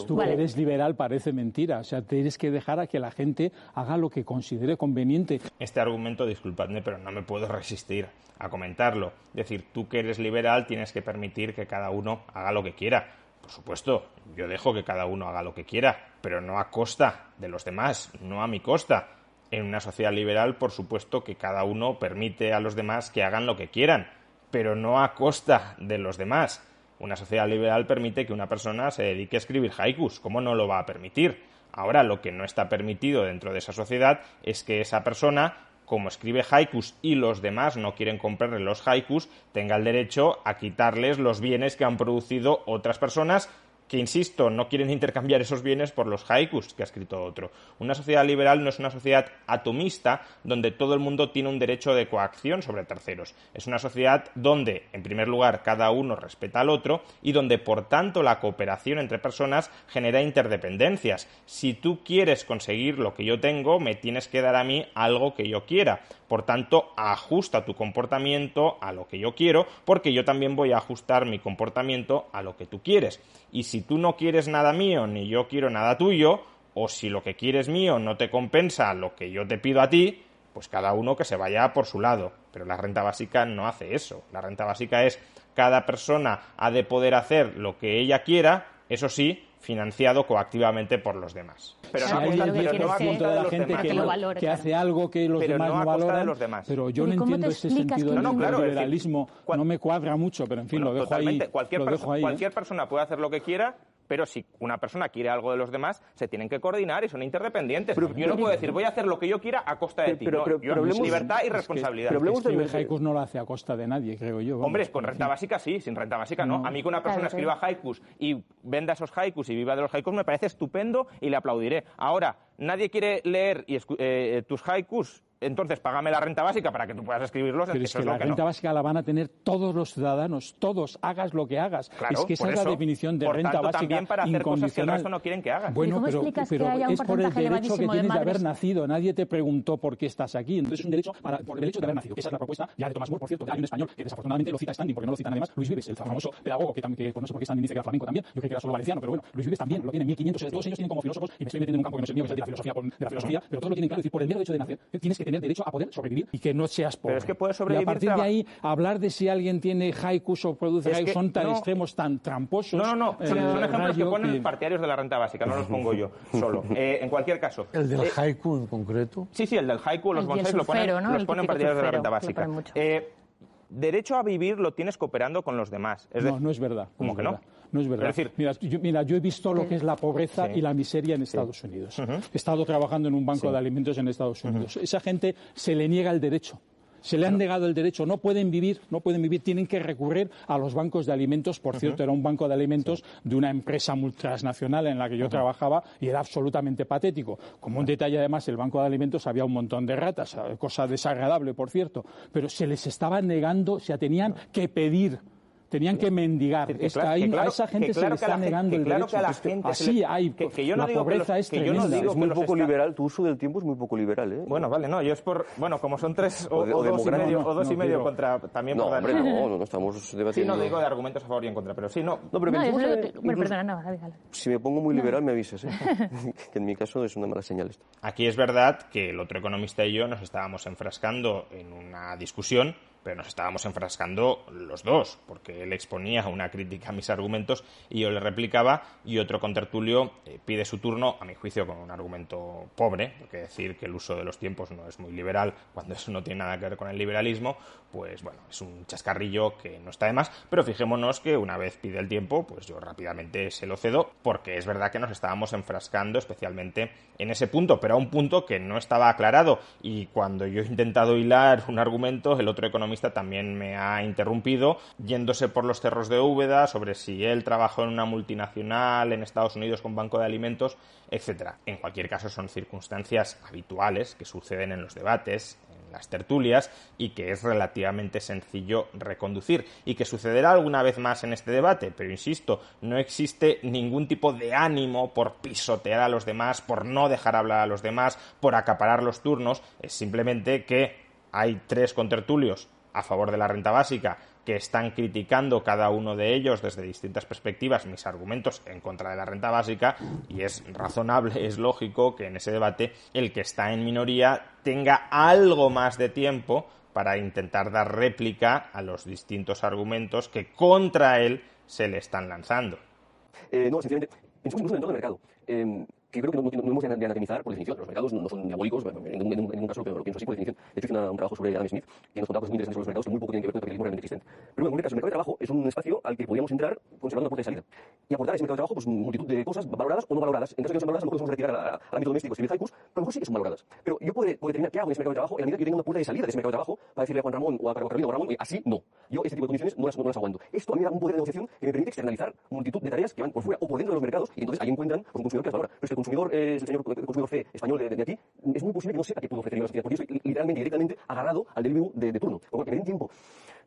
S4: Tú que eres liberal parece mentira. O sea, tienes que dejar a que la gente haga lo que considere conveniente.
S1: Este argumento, disculpadme, pero no me puedo resistir a comentarlo. Es decir, tú que eres liberal tienes que permitir que cada uno haga lo que quiera. Por supuesto, yo dejo que cada uno haga lo que quiera, pero no a costa de los demás, no a mi costa. En una sociedad liberal, por supuesto, que cada uno permite a los demás que hagan lo que quieran, pero no a costa de los demás. Una sociedad liberal permite que una persona se dedique a escribir haikus. ¿Cómo no lo va a permitir? Ahora, lo que no está permitido dentro de esa sociedad es que esa persona, como escribe haikus y los demás no quieren comprarle los haikus, tenga el derecho a quitarles los bienes que han producido otras personas que, insisto, no quieren intercambiar esos bienes por los haikus que ha escrito otro. Una sociedad liberal no es una sociedad atomista donde todo el mundo tiene un derecho de coacción sobre terceros. Es una sociedad donde, en primer lugar, cada uno respeta al otro y donde, por tanto, la cooperación entre personas genera interdependencias. Si tú quieres conseguir lo que yo tengo, me tienes que dar a mí algo que yo quiera. Por tanto, ajusta tu comportamiento a lo que yo quiero, porque yo también voy a ajustar mi comportamiento a lo que tú quieres. Y si tú no quieres nada mío, ni yo quiero nada tuyo, o si lo que quieres mío no te compensa lo que yo te pido a ti, pues cada uno que se vaya por su lado. Pero la renta básica no hace eso. La renta básica es cada persona ha de poder hacer lo que ella quiera, eso sí, financiado coactivamente por los demás.
S4: Pero no a costa de la gente que hace algo que los demás no valoran. Pero yo no entiendo ese sentido del liberalismo. No me cuadra mucho, pero en fin, lo dejo ahí.
S1: Cualquier persona puede hacer lo que quiera, pero si una persona quiere algo de los demás, se tienen que coordinar y son interdependientes. Yo no puedo decir, voy a hacer lo que yo quiera a costa de ti. Libertad y responsabilidad.
S4: Pero escribir haikus no lo hace a costa de nadie, creo yo.
S1: Hombre, con renta básica sí, sin renta básica no. A mí que una persona escriba haikus y venda esos haikus y viva de los haikus me parece estupendo y le aplaudiré. Ahora, nadie quiere leer tus haikus, entonces págame la renta básica para que tú puedas escribirlos.
S4: Pero es que la renta básica la van a tener todos los ciudadanos, todos, hagas lo que hagas.
S1: Claro,
S4: es que esa es la definición de renta básica
S1: también para hacer cosas que el resto no quieren que hagas.
S4: Bueno, pero es por el derecho que tienes de haber nacido. Nadie te preguntó por qué estás aquí. Entonces es un derecho por el derecho de haber nacido. Esa es la propuesta ya de Thomas More, por cierto. Hay un español que desafortunadamente lo cita Standing, porque no lo citan además. Luis Vives, el famoso pedagogo que pues no sé por qué Standing dice que era flamenco también. Yo creo que era solo valenciano, pero bueno, Luis Vives también lo tiene 1500. Todos ellos tienen como filósofos, y me estoy metiendo en un campo que no es el mío, que es el de la filosofía, pero todos lo tienen claro. Es decir, por el mero hecho de nacer, tienes que tener derecho a poder sobrevivir y que no seas pobre.
S1: Pero es que puedes sobrevivir.
S4: Y a partir de ahí, hablar de si alguien tiene haikus o produce haikus son tan extremos, tan tramposos.
S1: No. Son ejemplos que ponen partidarios de la renta básica, no los pongo yo solo. En cualquier caso.
S5: ¿El del haiku en concreto?
S1: Sí, el del haiku, los bonsáis lo ponen partidarios de la renta básica. Derecho a vivir lo tienes cooperando con los demás.
S4: No es verdad.
S1: ¿Cómo que no?
S4: No es verdad.
S1: Decir,
S4: yo he visto lo que es la pobreza y la miseria en Estados Unidos. He estado trabajando en un banco de alimentos en Estados Unidos. Esa gente se le niega el derecho. se le han negado el derecho, no pueden vivir, tienen que recurrir a los bancos de alimentos. Por cierto, era un banco de alimentos de una empresa multinacional en la que yo trabajaba y era absolutamente patético. Como un detalle, además, el banco de alimentos había un montón de ratas, cosa desagradable, por cierto, pero se les estaba negando, o sea, tenían que pedir. Tenían que mendigar. A esa gente se le está negando el derecho. Así hay. La pobreza es tremenda.
S3: Es muy poco liberal. Tu uso del tiempo es muy poco liberal, ¿eh?
S1: Bueno, vale, no. Yo es por... Bueno, como son 3 o 2,5 contra... También
S3: no, hombre, no estamos debatiendo...
S1: Sí, no digo de argumentos a favor y en contra, pero sí, no.
S3: No, pero
S9: perdona, dale.
S3: Si me pongo muy liberal, me avisas, ¿eh? Que en mi caso es una mala señal esto.
S1: Aquí es verdad que el otro economista y yo nos estábamos enfrascando en una discusión, pero nos estábamos enfrascando los dos, porque él exponía una crítica a mis argumentos y yo le replicaba, y otro contertulio pide su turno, a mi juicio con un argumento pobre, porque decir que el uso de los tiempos no es muy liberal cuando eso no tiene nada que ver con el liberalismo, pues bueno, es un chascarrillo que no está de más, pero fijémonos que una vez pide el tiempo, pues yo rápidamente se lo cedo, porque es verdad que nos estábamos enfrascando especialmente en ese punto, pero a un punto que no estaba aclarado, y cuando yo he intentado hilar un argumento, el otro economista también me ha interrumpido, yéndose por los cerros de Úbeda sobre si él trabajó en una multinacional en Estados Unidos con banco de alimentos, etcétera. En cualquier caso, son circunstancias habituales que suceden en los debates, en las tertulias, y que es relativamente sencillo reconducir, y que sucederá alguna vez más en este debate, pero insisto, no existe ningún tipo de ánimo por pisotear a los demás, por no dejar hablar a los demás, por acaparar los turnos. Es simplemente que hay 3 contertulios a favor de la renta básica que están criticando cada uno de ellos desde distintas perspectivas mis argumentos en contra de la renta básica, y es razonable, es lógico que en ese debate el que está en minoría tenga algo más de tiempo para intentar dar réplica a los distintos argumentos que contra él se le están lanzando.
S3: No, sencillamente, pensamos incluso en el entorno del mercado. Que creo que no hemos de anatomizar por definición. Los mercados no son diabólicos, en ningún caso lo pienso así por definición. De hecho, hice un trabajo sobre Adam Smith que nos contaba cosas muy interesantes sobre los mercados que muy poco tienen que ver con el capitalismo realmente existente. Pero bueno, en cualquier caso, el mercado de trabajo es un espacio al que podríamos entrar conservando la puerta de salida y aportar a ese mercado de trabajo pues multitud de cosas valoradas o no valoradas. En caso de que no sean valoradas, a lo mejor podemos retirar al ámbito doméstico, escribir haikus, pero a lo mejor sí que son valoradas. Pero yo puedo determinar qué hago en ese mercado de trabajo en la medida que yo tenga una puerta de salida de ese mercado de trabajo para decirle a Juan Ramón o a Carolina o a Ramón, así no. Yo este tipo de condiciones no las aguanto. Esto a mí me da un poder de negociación que me permite externalizar multitud de tareas que van por fuera o por dentro de los mercados, y entonces ahí encuentran pues, un consumidor que las valora. Pero es que el consumidor es el señor consumidor fe español de aquí, es muy posible que no sepa qué puedo ofrecer a la sociedad, porque yo estoy literalmente, directamente agarrado al delivery de turno. Por lo que me den tiempo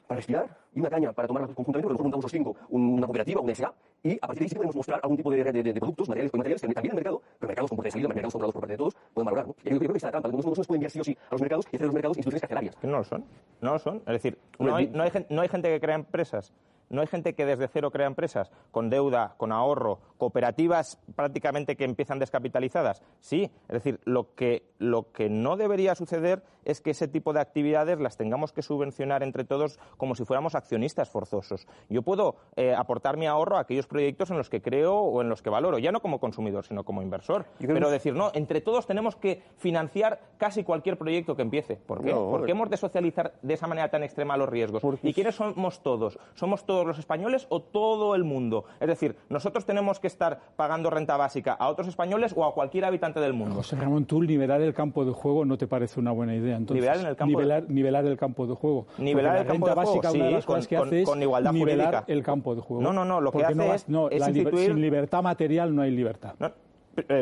S3: para respirar y una caña para tomar conjuntamente, porque a lo mejor montamos los 5 una cooperativa, una SA, y a partir de ahí sí podemos mostrar algún tipo de productos, materiales que también en el mercado, pero mercados con puerta de salida, mercados controlados por parte de todos, pueden valorar, ¿no? Y yo creo que está la trampa, no se puede enviar sí o sí a los mercados y hacer de los mercados instituciones carcelarias.
S1: No lo son. Es decir, no hay gente que crea empresas. No hay gente que desde cero crea empresas con deuda, con ahorro, cooperativas prácticamente que empiezan descapitalizadas. Sí, es decir, lo que no debería suceder es que ese tipo de actividades las tengamos que subvencionar entre todos como si fuéramos accionistas forzosos. Yo puedo aportar mi ahorro a aquellos proyectos en los que creo o en los que valoro, ya no como consumidor, sino como inversor. Pero decir, no, entre todos tenemos que financiar casi cualquier proyecto que empiece. ¿Por qué? Porque hemos de socializar de esa manera tan extrema los riesgos. ¿Y quiénes somos todos? ¿Somos todos los españoles o todo el mundo? Es decir, nosotros tenemos que estar pagando renta básica a otros españoles o a cualquier habitante del mundo.
S4: José Ramón, tú nivelar el campo de juego no te parece una buena idea. Entonces, nivelar el campo de juego.
S1: Nivelar el campo de juego,
S4: básica, una de las cosas que hace es
S1: igualdad
S4: nivelar
S1: jurídica.
S4: El campo de juego.
S1: No, lo que hace es instituir...
S4: Sin libertad material no hay libertad.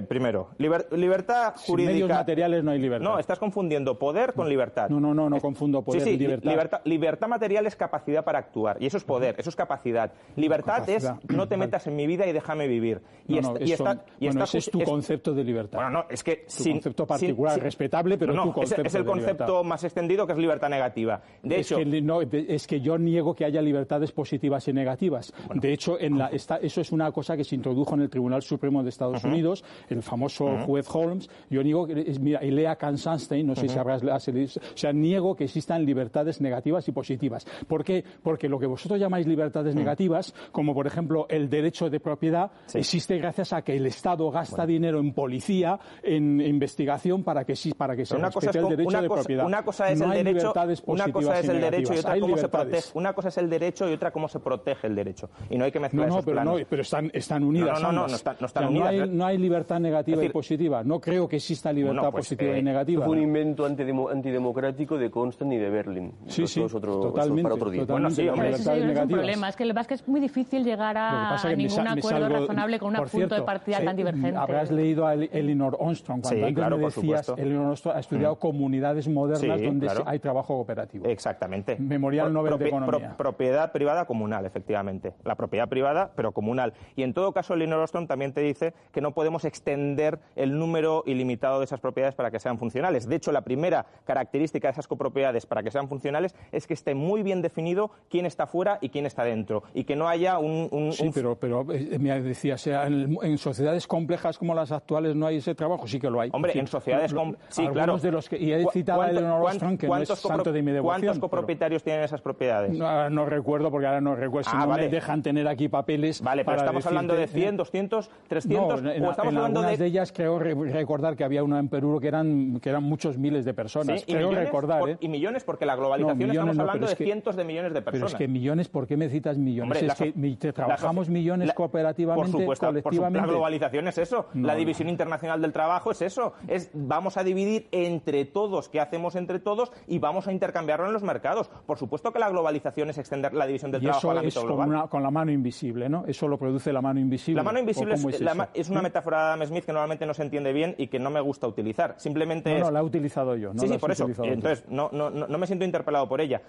S1: Primero, libertad jurídica.
S4: Sin medios materiales no hay libertad.
S1: No, estás confundiendo poder con libertad.
S4: No confundo poder y libertad.
S1: Libertad material es capacidad para actuar, y eso es poder, eso es capacidad. Libertad es no te metas en mi vida y déjame vivir.
S4: Ese es tu concepto de libertad.
S1: Bueno, no, es que
S4: tu concepto particular, respetable, pero tu concepto
S1: es el concepto más extendido, que es libertad negativa.
S4: Es que yo niego que haya libertades positivas y negativas. Bueno. De hecho, eso es una cosa que se introdujo en el Tribunal Supremo de Estados Unidos, el famoso juez Holmes. Yo niego, mira, y lea Kant Sunstein, no sé si habrás leído, o sea, niego que existan libertades negativas y positivas. ¿Por qué? Porque lo que vosotros llamáis libertades negativas, como por ejemplo el derecho de propiedad, existe gracias a que el Estado gasta dinero en policía, en investigación, para que se respete el derecho de propiedad.
S1: Una cosa es el derecho, una cosa es el derecho y otra cómo se protege. Una cosa es el derecho y otra cómo se protege el derecho. Y no hay que mezclar esos planos.
S4: Pero están unidas.
S1: No están unidas.
S4: No hay libertad negativa y positiva. No creo que exista libertad positiva y negativa.
S3: Fue un invento antidemocrático de Constant y de Berlín.
S4: Sí, totalmente.
S3: Para otro día.
S4: Bueno, sí,
S9: hombre, ese es un problema. Es que es muy difícil llegar a ningún acuerdo razonable con un punto de partida tan divergente.
S4: Habrás leído a Elinor Ostrom, cuando antes me decías, Elinor Ostrom ha estudiado comunidades modernas donde hay trabajo cooperativo.
S1: Exactamente.
S4: Memorial Nobel de Economía.
S1: Propiedad privada comunal, efectivamente. La propiedad privada, pero comunal. Y en todo caso, Elinor Ostrom también te dice que no podemos extender el número ilimitado de esas propiedades para que sean funcionales. De hecho, la primera característica de esas copropiedades para que sean funcionales es que esté muy bien definido quién está fuera y quién está dentro. Y que no haya
S4: pero me decía, en sociedades complejas como las actuales no hay ese trabajo. Sí que lo hay.
S1: Hombre, en sociedades sí, claro.
S4: De los que, y he citado a Elinor Ostrom, que no es santo de mi devoción.
S1: ¿Cuántos copropietarios tienen esas propiedades?
S4: No recuerdo, porque ahora no recuerdo. Si no me dejan tener aquí papeles.
S1: Vale, pero estamos hablando de 100, 200, 300.
S4: No, en algunas de ellas creo recordar que había una en Perú que eran muchos miles de personas.
S1: Sí,
S4: creo recordar.
S1: Y millones, porque la globalización estamos hablando de cientos de millones de personas.
S4: Pero es que millones, ¿por qué me citas millones?
S1: Hombre,
S4: es que trabajamos millones cooperativamente,
S1: por supuesto,
S4: colectivamente.
S1: La globalización es eso. La división internacional del trabajo es eso. Vamos a dividir entre todos qué hacemos entre todos y vamos a intercambiarlo en los mercados. Por supuesto que la globalización es extender la división del trabajo al ámbito global.
S4: Y eso con la mano invisible, ¿no? Eso lo produce la mano invisible.
S1: La mano invisible es una metáfora de Adam Smith que normalmente no se entiende bien y que no me gusta utilizar. Simplemente
S4: No, la he utilizado yo.
S1: Sí, por eso. Entonces, no me siento interpelado por ella.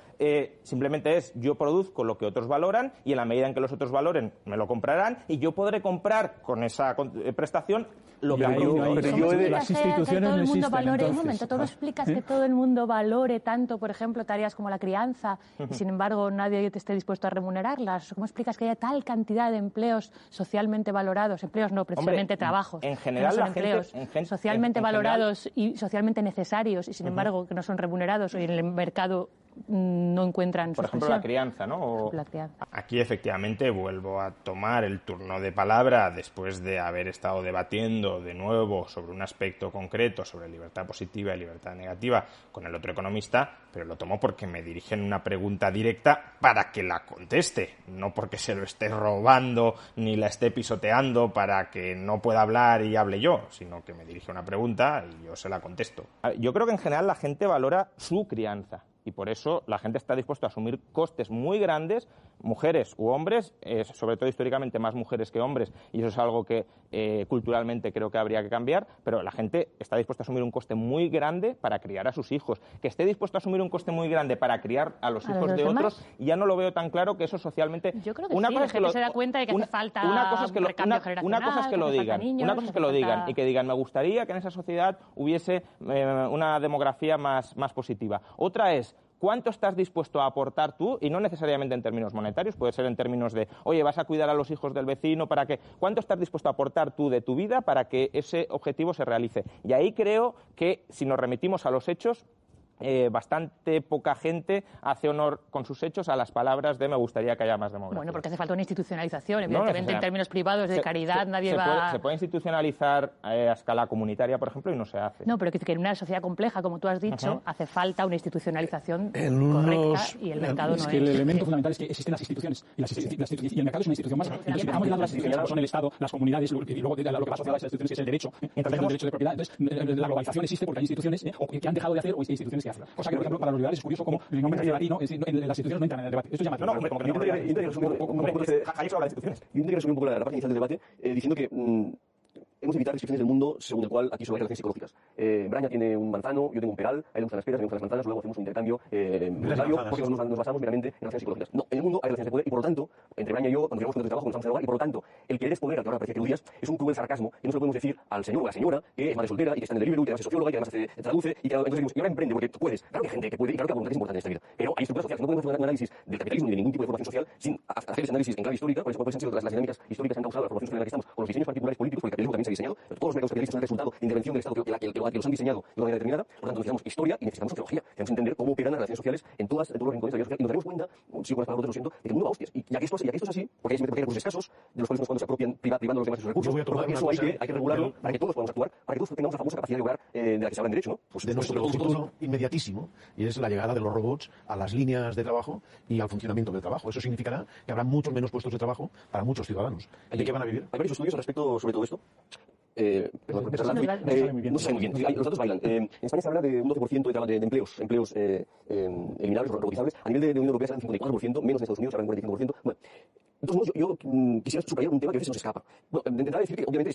S1: Simplemente yo produzco lo que otros valoran y en la medida en que los otros valoren, me lo comprarán y yo podré comprar con esa prestación lo que
S4: las instituciones no existen.
S9: Un momento, ¿tú explicas que todo el mundo valore tanto, por ejemplo, tareas como la crianza y, sin embargo, nadie te esté dispuesto a remunerarlas? ¿Cómo explicas que haya tal cantidad de empleos socialmente valorados, empleos no precisamente trabajos,
S1: en general,
S9: no son empleos socialmente valorados y socialmente necesarios y, sin embargo, que no son remunerados o en el mercado no encuentran
S1: por ejemplo la crianza, ¿no? Aquí efectivamente vuelvo a tomar el turno de palabra después de haber estado debatiendo de nuevo sobre un aspecto concreto, sobre libertad positiva y libertad negativa con el otro economista, pero lo tomo porque me dirigen una pregunta directa para que la conteste, no porque se lo esté robando ni la esté pisoteando para que no pueda hablar y hable yo, sino que me dirige una pregunta y yo se la contesto. Yo creo que en general la gente valora su crianza. Y por eso la gente está dispuesta a asumir costes muy grandes, mujeres u hombres, sobre todo históricamente más mujeres que hombres, y eso es algo que culturalmente creo que habría que cambiar, pero la gente está dispuesta a asumir un coste muy grande para criar a sus hijos. Que esté dispuesto a asumir un coste muy grande para criar a los hijos de otros, ya no lo veo tan claro que eso socialmente...
S9: Yo creo que una cosa es que se da cuenta de que hace falta recambio generacional.
S1: Una cosa es que lo digan, y que digan, me gustaría que en esa sociedad hubiese una demografía más positiva. Otra es, ¿cuánto estás dispuesto a aportar tú? Y no necesariamente en términos monetarios, puede ser en términos de, oye, vas a cuidar a los hijos del vecino para que... ¿Cuánto estás dispuesto a aportar tú de tu vida para que ese objetivo se realice? Y ahí creo que, si nos remitimos a los hechos, bastante poca gente hace honor con sus hechos a las palabras de me gustaría que haya más demografía.
S9: Bueno, porque hace falta una institucionalización. Evidentemente, en términos privados de caridad nadie va...
S1: Se puede institucionalizar a escala comunitaria, por ejemplo, y no se hace.
S9: No, pero que en una sociedad compleja, como tú has dicho, hace falta una institucionalización correcta y el mercado no es.
S4: Es que el elemento fundamental es que existen las instituciones y el mercado es una institución más. Y dejamos de lado las instituciones como son el Estado, las comunidades y luego lo que va asociado a esas instituciones que es el derecho, el derecho de propiedad. Entonces, la globalización existe porque hay instituciones que han dejado de hacer o hay instituciones que hacen. Cosa que, por ejemplo, para los liberales es curioso como el nombre de debate, ¿no? Es decir, las instituciones no entran en el debate. Esto es llamativo.
S3: Yo intentaré resumir un poco la parte inicial del debate diciendo que hemos de evitar restricciones del mundo según el cual aquí solo hay relaciones psicológicas. Braña tiene un manzano, yo tengo un peral, a él le gustan las peras, a mí me gustan las manzanas, luego hacemos un intercambio porque nos basamos meramente en relaciones psicológicas. No, en el mundo hay relaciones de poder y por lo tanto, entre Braña y yo, cuando llegamos con nuestro trabajo, nos vamos a dialogar y por lo tanto, el querer es poder, al que ahora parecía que eludías, es un cruel sarcasmo y no se lo podemos decir al señor o a la señora que es madre soltera y que está en el Deliveroo y que además es socióloga y que además traduce y que entonces decimos, y ahora emprende porque tú puedes. Claro que hay gente que puede y claro que la voluntad es importante en esta vida, pero hay estructuras sociales, no podemos hacer un análisis del capitalismo ni de ningún tipo de formación social sin hacer ese análisis en clave histórica, por eso han sido las dinámicas históricas que han causado la formación social en la que estamos, con los diseños particulares políticos, porque el capitalismo también se ha diseñado, pero todos los mercados capitalistas son el resultado de intervención del Estado que los han diseñado de una manera determinada, por lo tanto necesitamos historia y necesitamos sociología, tenemos que entender cómo operan las relaciones sociales en todos los rincones de la vida social y nos daremos cuenta, sigo con las palabras, lo siento, de que el mundo va a hostias, y ya que esto es así, porque hay recursos escasos, de los cuales unos cuantos se apropian privando los demás de sus recursos, eso hay que regularlo para que todos podamos actuar, para que todos tengamos la famosa capacidad de obrar de la que se habla en derecho, ¿no?
S2: Pues de nuestro futuro inmediatísimo, y es la llegada de los robots a las líneas de trabajo y al funcionamiento del trabajo. Eso significará que habrá muchos menos puestos de trabajo para muchos ciudadanos. ¿De qué van a vivir?
S3: Hay varios estudios al respecto sobre todo esto. perdón por empezar, no se sabe muy bien. Los datos bailan. En España se habla de un 12% de empleos eliminables, robotizables. A nivel de Unión Europea se habla de 54%, menos en Estados Unidos se habla de 45%. Bueno, entonces, yo quisiera subrayar un tema que a veces nos escapa. Bueno, de entrada decir que, obviamente,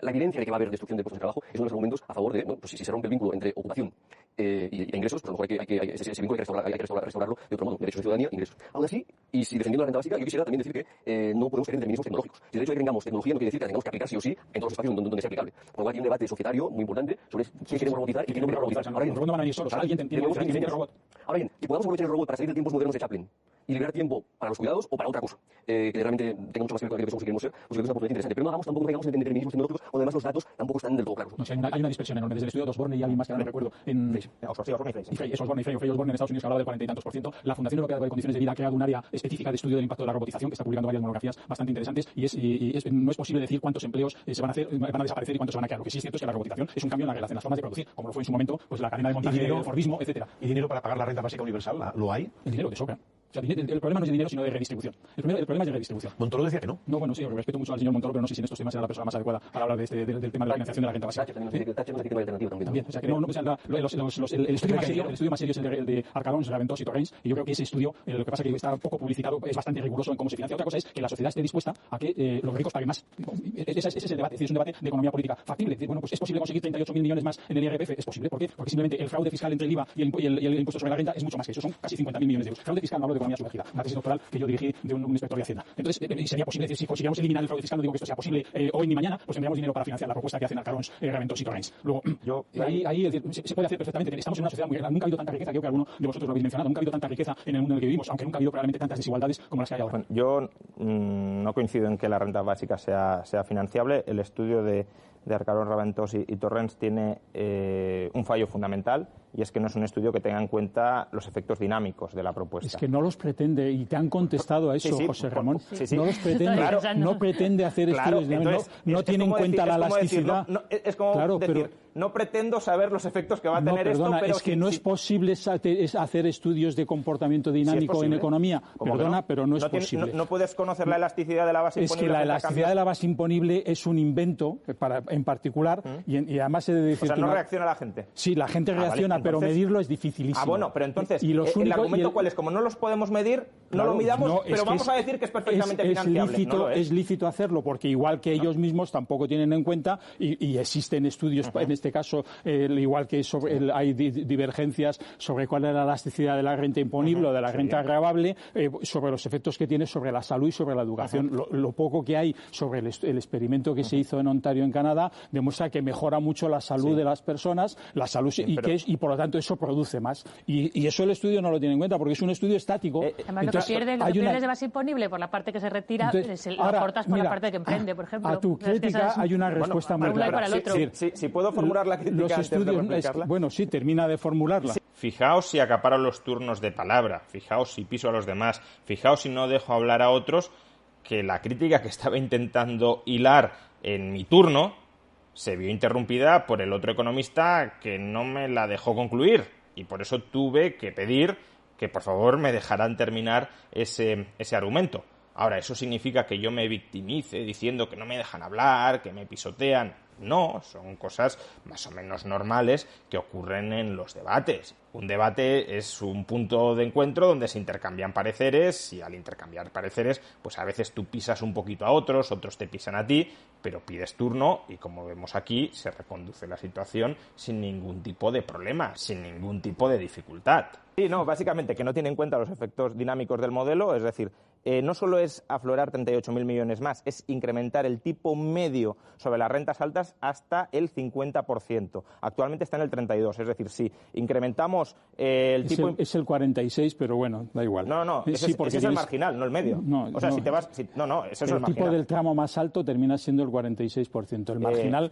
S3: la evidencia de que va a haber destrucción de puestos de trabajo es uno de los argumentos a favor de, bueno, pues si se rompe el vínculo entre ocupación e ingresos, pues a lo mejor ese vínculo hay que restaurarlo de otro modo. Derechos de ciudadanía, ingresos. Aún así, y si defendiendo la renta básica, yo quisiera también decir que no podemos caer en determinismos tecnológicos. Si el hecho de que tengamos tecnología no quiere decir que tengamos que aplicar sí o sí en todos los espacios donde sea aplicable. Por lo cual hay un debate societario muy importante sobre qué queremos robotizar y qué no queremos robotizar. Ahora bien,
S4: no van a venir solos. Alguien tiene el robot.
S3: Ahora bien, que podamos aprovechar el robot para salir de tiempos modernos de Chaplin y liberar tiempo para los cuidados o para otra cosa, que realmente tenga mucho más que ver con lo que somos y queremos ser, pues creo que es una oportunidad interesante. Pero no hagamos tampoco caigamos en determinismos tecnológicos, donde además los datos tampoco están del todo claros.
S4: No, si hay una dispersión enorme. Desde el estudio de Osborne y alguien más que ahora no recuerdo. Osborne y Frey en Estados Unidos, que hablaba del 40 y tantos %. La Fundación Europea de Condiciones de Vida ha creado un área específica de estudio del impacto de la robotización, que está publicando varias monografías bastante interesantes, y no es posible decir cuántos empleos van a desaparecer y cuántos se van a crear. Lo que sí es cierto es que la robotización es un cambio en las formas de producir, como lo fue en su momento pues la cadena de montaje, el Fordismo, etcétera.
S2: ¿Y dinero para pagar la renta básica universal? ¿Lo hay?
S4: El dinero de sobra. O sea, el problema no es de dinero, sino de redistribución. El problema es de redistribución.
S2: Montoro decía que no.
S4: No, bueno, sí, respeto mucho al señor Montoro, pero no sé si en estos temas era la persona más adecuada para hablar del tema de la financiación de la renta básica. También. O sea, que el estudio más serio es el de Arcalons, Raventós y Torrens, y yo creo que ese estudio, lo que pasa es que está poco publicitado, es bastante riguroso en cómo se financia. Otra cosa es que la sociedad esté dispuesta a que los ricos paguen más. Ese es el debate, es decir, es un debate de economía política factible. Es decir, bueno, pues es posible conseguir 38.000 millones más en el IRPF. Es posible. ¿Por qué? Porque simplemente el fraude fiscal entre el IVA y el impuesto sobre la renta es mucho más que eso. Son casi 50.000 millones de euros. Fraude fiscal, no hablo de economía sumergida. Una tesis doctoral que yo dirigí de un inspector de Hacienda. Entonces, sería posible, si consiguiéramos eliminar el fraude fiscal, no digo que esto sea posible hoy ni mañana, pues tendríamos dinero para financiar la propuesta que hacen Arcalons, Raventós y Torrens. Luego, ahí se puede hacer perfectamente. Estamos en una sociedad muy grande. Nunca ha habido tanta riqueza, creo que alguno de vosotros lo habéis mencionado, nunca ha habido tanta riqueza en el mundo en el que vivimos, aunque nunca ha habido probablemente tantas desigualdades como las que hay ahora.
S1: Bueno, yo no coincido en que la renta básica sea financiable. El estudio de Arcalons, Raventós y Torrens tiene un fallo fundamental, y es que no es un estudio que tenga en cuenta los efectos dinámicos de la propuesta.
S10: Es que no los pretende, y te han contestado a eso, José Ramón. No los pretende,
S1: claro,
S10: no pretende hacer estudios dinámicos, no tiene en cuenta la elasticidad.
S1: Es como decir, no pretendo saber los efectos que va a tener esto, pero
S10: es que no es posible hacer estudios de comportamiento dinámico en economía. Perdona, pero no es posible.
S1: No puedes conocer la elasticidad de la base imponible.
S10: Es que la elasticidad de la base imponible es un invento en particular, y además se debe decir...
S1: O sea, no reacciona la gente.
S10: Sí, la gente reacciona,
S1: vale,
S10: pero medirlo es dificilísimo.
S1: Bueno, pero entonces, ¿el argumento cuál es? Como no los podemos medir, no lo midamos, pero vamos a decir que es perfectamente financiable.
S10: Es lícito hacerlo, porque igual que ellos mismos tampoco tienen en cuenta, y existen estudios, en este caso, igual que hay divergencias sobre cuál es la elasticidad de la renta imponible o de la renta gravable, sobre los efectos que tiene sobre la salud y sobre la educación. Lo poco que hay sobre el experimento que se hizo en Ontario, en Canadá, demuestra que mejora mucho la salud de las personas, la salud, y por lo tanto eso produce más. Y eso el estudio no lo tiene en cuenta, porque es un estudio estático.
S9: Además, lo que pierdes de base imponible por la parte que se retira, lo aportas por la parte que emprende, por ejemplo.
S10: A tu crítica hay una respuesta muy clara.
S1: Si puedo formular la crítica
S10: los estudios, bueno, sí, termina de formularla.
S1: Sí. Fijaos si acaparo los turnos de palabra, fijaos si piso a los demás, fijaos si no dejo hablar a otros, que la crítica que estaba intentando hilar en mi turno se vio interrumpida por el otro economista que no me la dejó concluir, y por eso tuve que pedir que por favor me dejaran terminar ese argumento. Ahora, ¿eso significa que yo me victimice diciendo que no me dejan hablar, que me pisotean? No, son cosas más o menos normales que ocurren en los debates. Un debate es un punto de encuentro donde se intercambian pareceres, y al intercambiar pareceres, pues a veces tú pisas un poquito a otros te pisan a ti, pero pides turno y, como vemos aquí, se reconduce la situación sin ningún tipo de problema, sin ningún tipo de dificultad. Sí, no, básicamente que no tiene en cuenta los efectos dinámicos del modelo, es decir, no solo es aflorar 38.000 millones más, es incrementar el tipo medio sobre las rentas altas hasta el 50%. Actualmente está en el 32%, es decir, si incrementamos el tipo...
S10: Es el 46%, pero bueno, da igual.
S1: No, ese es el marginal, no el medio. Si te vas... ese es el marginal.
S10: El tipo del tramo más alto termina siendo el 46%. El marginal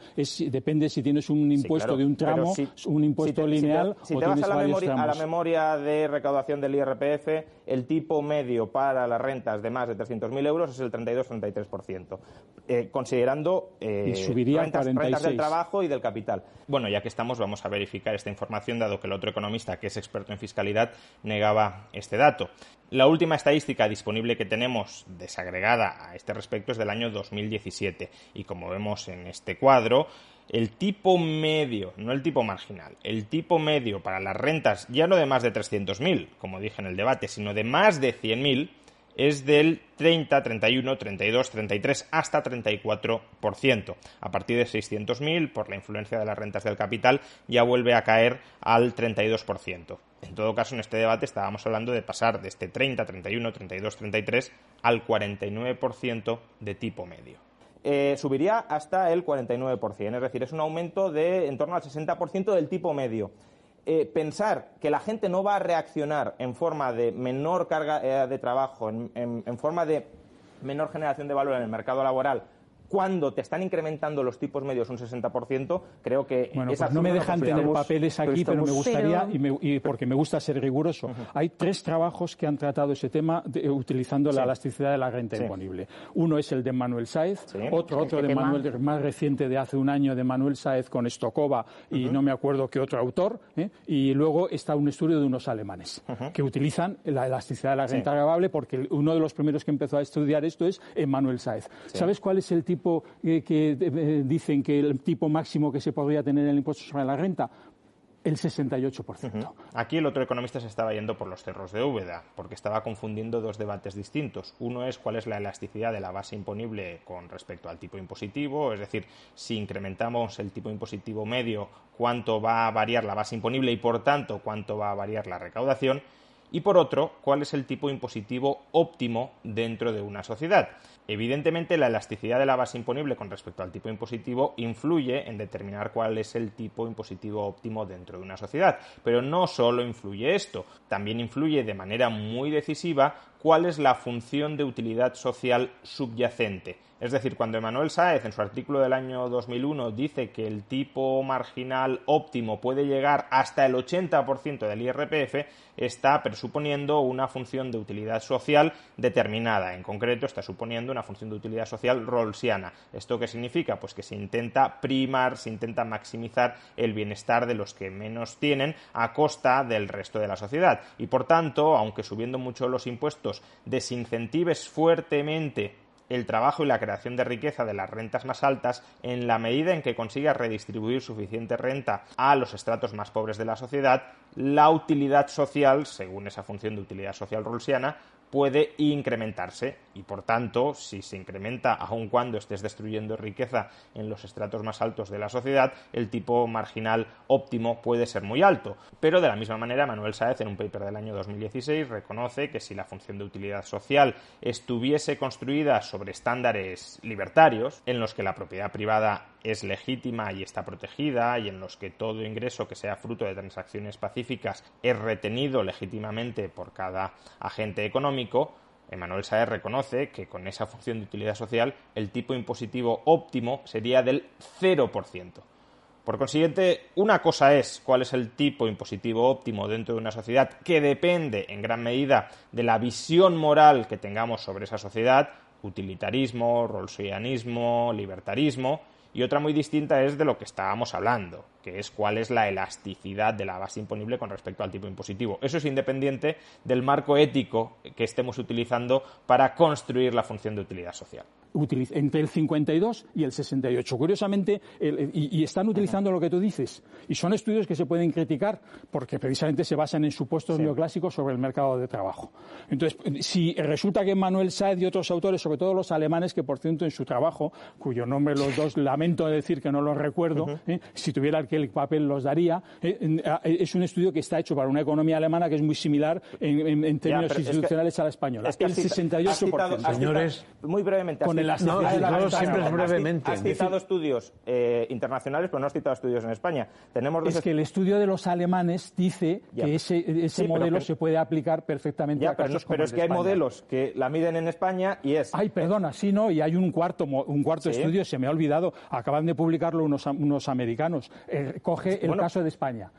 S10: depende si tienes un impuesto de un tramo, un impuesto lineal,
S1: si te vas a la memoria de recaudación del IRPF, el tipo medio para las rentas rentas de más de 300.000 euros es el 32-33%, considerando
S10: y subiría
S1: rentas del trabajo y del capital. Bueno, ya que estamos, vamos a verificar esta información, dado que el otro economista, que es experto en fiscalidad, negaba este dato. La última estadística disponible que tenemos desagregada a este respecto es del año 2017 y, como vemos en este cuadro, el tipo medio, no el tipo marginal, el tipo medio para las rentas ya no de más de 300.000, como dije en el debate, sino de más de 100.000, es del 30, 31, 32, 33 hasta 34%. A partir de 600.000, por la influencia de las rentas del capital, ya vuelve a caer al 32%. En todo caso, en este debate estábamos hablando de pasar de este 30, 31, 32, 33 al 49% de tipo medio. Subiría hasta el 49%, es decir, es un aumento de en torno al 60% del tipo medio. Pensar que la gente no va a reaccionar en forma de menor carga de trabajo, en forma de menor generación de valor en el mercado laboral, cuando te están incrementando los tipos medios un 60%, creo que...
S10: Bueno, pues no me dejan tener papeles aquí, pero me gustaría, y porque me gusta ser riguroso, hay 3 trabajos que han tratado ese tema utilizando la elasticidad de la renta imponible. Uno es el de Manuel Sáez, otro de Manuel, más reciente, de hace un año, de Manuel Sáez con Stokova y no me acuerdo qué otro autor, y luego está un estudio de unos alemanes que utilizan la elasticidad de la renta agravable, porque uno de los primeros que empezó a estudiar esto es Manuel Sáez. ¿Sabes cuál es el tipo que dicen que el tipo máximo que se podría tener en el impuesto sobre la renta? El 68%.
S1: Aquí el otro economista se estaba yendo por los cerros de Úbeda, porque estaba confundiendo dos debates distintos. Uno es cuál es la elasticidad de la base imponible con respecto al tipo impositivo, es decir, si incrementamos el tipo impositivo medio, cuánto va a variar la base imponible y, por tanto, cuánto va a variar la recaudación. Y, por otro, cuál es el tipo impositivo óptimo dentro de una sociedad. Evidentemente, la elasticidad de la base imponible con respecto al tipo impositivo influye en determinar cuál es el tipo impositivo óptimo dentro de una sociedad. Pero no solo influye esto, también influye de manera muy decisiva cuál es la función de utilidad social subyacente. Es decir, cuando Manuel Sáez, en su artículo del año 2001, dice que el tipo marginal óptimo puede llegar hasta el 80% del IRPF, está presuponiendo una función de utilidad social determinada. En concreto, está suponiendo una función de utilidad social rawlsiana. ¿Esto qué significa? Pues que se intenta primar, se intenta maximizar el bienestar de los que menos tienen a costa del resto de la sociedad. Y, por tanto, aunque subiendo mucho los impuestos, desincentives fuertemente el trabajo y la creación de riqueza de las rentas más altas, en la medida en que consiga redistribuir suficiente renta a los estratos más pobres de la sociedad, la utilidad social, según esa función de utilidad social rawlsiana, puede incrementarse y, por tanto, si se incrementa aun cuando estés destruyendo riqueza en los estratos más altos de la sociedad, el tipo marginal óptimo puede ser muy alto. Pero, de la misma manera, Manuel Sáez, en un paper del año 2016, reconoce que si la función de utilidad social estuviese construida sobre estándares libertarios, en los que la propiedad privada es legítima y está protegida, y en los que todo ingreso que sea fruto de transacciones pacíficas es retenido legítimamente por cada agente económico, Manuel Sáez reconoce que con esa función de utilidad social el tipo impositivo óptimo sería del 0%. Por consiguiente, una cosa es cuál es el tipo impositivo óptimo dentro de una sociedad, que depende en gran medida de la visión moral que tengamos sobre esa sociedad, utilitarismo, rawlsianismo, libertarismo, y otra muy distinta es de lo que estábamos hablando, que es cuál es la elasticidad de la base imponible con respecto al tipo impositivo. Eso es independiente del marco ético que estemos utilizando para construir la función de utilidad social.
S10: Entre el 52 y el 68. Curiosamente, y están utilizando lo que tú dices. Y son estudios que se pueden criticar porque precisamente se basan en supuestos neoclásicos sobre el mercado de trabajo. Entonces, si resulta que Manuel Sáez y otros autores, sobre todo los alemanes, que por cierto en su trabajo, cuyo nombre los dos lamento decir que no los recuerdo, si tuviera el papel los daría, es un estudio que está hecho para una economía alemana que es muy similar en términos institucionales a la española.
S1: Es que
S10: el 68%.
S5: Señores,
S1: muy brevemente,
S5: siempre brevemente.
S1: Has citado estudios internacionales, pero no has citado estudios en España.
S10: Es que el estudio de los alemanes dice que ese modelo se puede aplicar perfectamente a casos como
S1: pero es que hay modelos que la miden en España y es...
S10: Ay, perdona, sí, no, y hay un cuarto estudio, se me ha olvidado, acaban de publicarlo unos americanos. Coge el caso de España.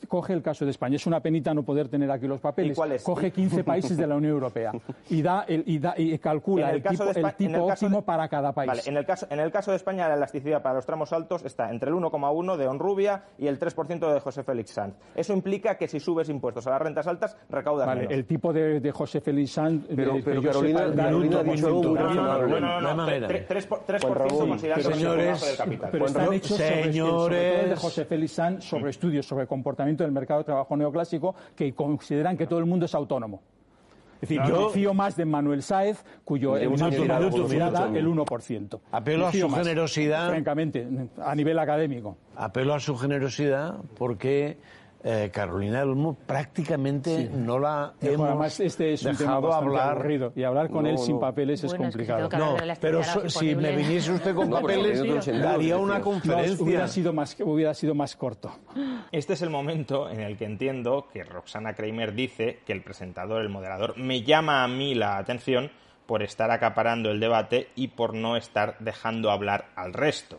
S10: Coge el caso de España. Es una penita no poder tener aquí los papeles.
S1: ¿Y cuál es?
S10: Coge 15 países de la Unión Europea y calcula el tipo óptimo para cada país.
S1: Vale, en el caso de España, la elasticidad para los tramos altos está entre el 1,1 de Honrubia y el 3% de José Félix Sanz. Eso implica que si subes impuestos a las rentas altas, recaudas menos.
S10: El tipo de José Félix Sanz...
S3: Pero Carolina ha dicho algo muy razonable.
S1: No, 3% considerando
S5: señores,
S1: del capital.
S10: Pero están hechos sobre todo el de José Félix Sanz, sobre estudios sobre comportamiento del mercado de trabajo neoclásico, que consideran que todo el mundo es autónomo. Es decir, yo fío más de Manuel Sáez, cuyo el 1%.
S5: Apelo a su generosidad.
S10: Francamente, a nivel académico.
S5: Apelo a su generosidad porque Carolina del Olmo prácticamente no la hemos
S10: además, este es un tema
S5: dejado hablar.
S10: Aburrido, y hablar con él sin papeles es complicado.
S5: Pero si me viniese usted con papeles, daría una conferencia.
S10: Hubiera sido más corto.
S1: Este es el momento en el que entiendo que Roxana Kramer dice que el presentador, el moderador, me llama a mí la atención por estar acaparando el debate y por no estar dejando hablar al resto.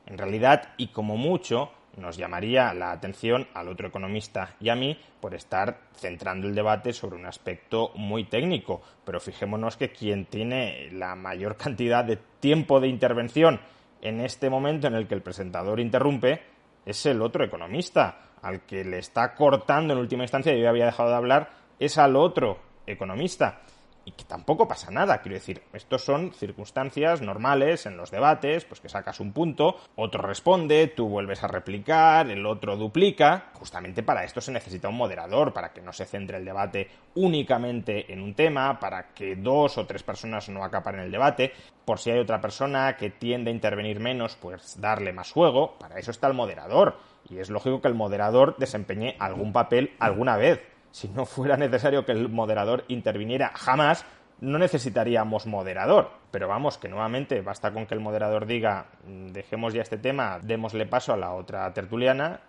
S1: En realidad, y como mucho, nos llamaría la atención al otro economista y a mí por estar centrando el debate sobre un aspecto muy técnico. Pero fijémonos que quien tiene la mayor cantidad de tiempo de intervención en este momento en el que el presentador interrumpe es el otro economista. Al que le está cortando en última instancia, yo ya había dejado de hablar, es al otro economista. Y que tampoco pasa nada, quiero decir, estos son circunstancias normales en los debates, pues que sacas un punto, otro responde, tú vuelves a replicar, el otro duplica. Justamente para esto se necesita un moderador, para que no se centre el debate únicamente en un tema, para que 2 o 3 personas no acaparen el debate, por si hay otra persona que tiende a intervenir menos, pues darle más juego. Para eso está el moderador, y es lógico que el moderador desempeñe algún papel alguna vez. Si no fuera necesario que el moderador interviniera jamás, no necesitaríamos moderador. Pero vamos, que nuevamente basta con que el moderador diga dejemos ya este tema, démosle paso a la otra tertuliana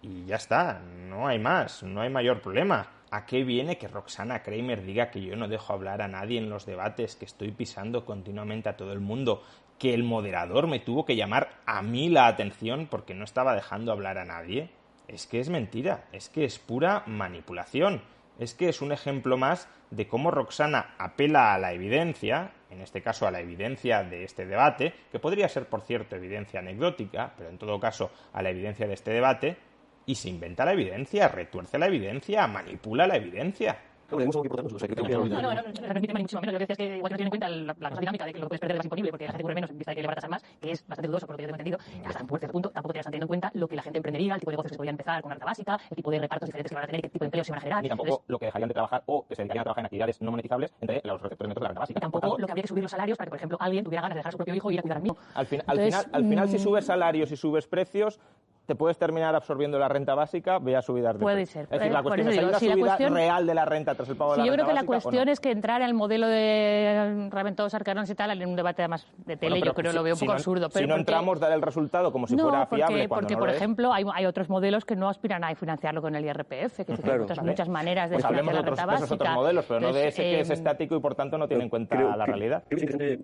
S1: y ya está, no hay más, no hay mayor problema. ¿A qué viene que Roxana Kramer diga que yo no dejo hablar a nadie en los debates, que estoy pisando continuamente a todo el mundo, que el moderador me tuvo que llamar a mí la atención porque no estaba dejando hablar a nadie? Es que es mentira, es que es pura manipulación, es que es un ejemplo más de cómo Roxana apela a la evidencia, en este caso a la evidencia de este debate, que podría ser, por cierto, evidencia anecdótica, pero en todo caso a la evidencia de este debate, y se inventa la evidencia, retuerce la evidencia, manipula la evidencia.
S6: No, permíteme ni muchísimo menos. Lo que decía es que igual que no tiene en cuenta la cosa dinámica de que lo que puedes perder es imponible porque la gente ocurre menos en vista de que le van a tasar más, que es bastante dudoso por lo que yo tengo entendido. Hasta un cierto punto tampoco te están teniendo en cuenta lo que la gente emprendería, el tipo de negocios que se podrían empezar con la renta básica, el tipo de repartos diferentes que van a tener y qué tipo de empleos se van a generar.
S8: Ni tampoco lo que dejarían de trabajar o que se dedicarían a trabajar en actividades no monetizables entre los receptores netos de la renta básica.
S6: Y tampoco lo que habría que subir los salarios para que, por ejemplo, alguien tuviera ganas de dejar a su propio hijo y ir a cuidar al mío.
S1: Al final, si subes salarios y subes precios, te puedes terminar absorbiendo la renta básica vía subidas de
S9: Puede
S1: precios.
S9: ser.
S1: Es decir, la cuestión es, ¿hay una subida real de la renta tras el pago de la renta
S9: básica? Yo creo que la cuestión
S1: no?
S9: es que entrar al modelo de Reventados Arcanos y tal, en un debate además de tele, yo creo que lo veo un poco absurdo.
S1: Pero si no entramos, dar el resultado como si fuera fiable.
S9: Porque por ejemplo, hay otros modelos que no aspiran a financiarlo con el IRPF, que hay muchas maneras de financiar la renta básica.
S1: Pues otros modelos, pero no de ese que es estático y por tanto no tiene en cuenta la realidad.
S3: Creo que es interesante.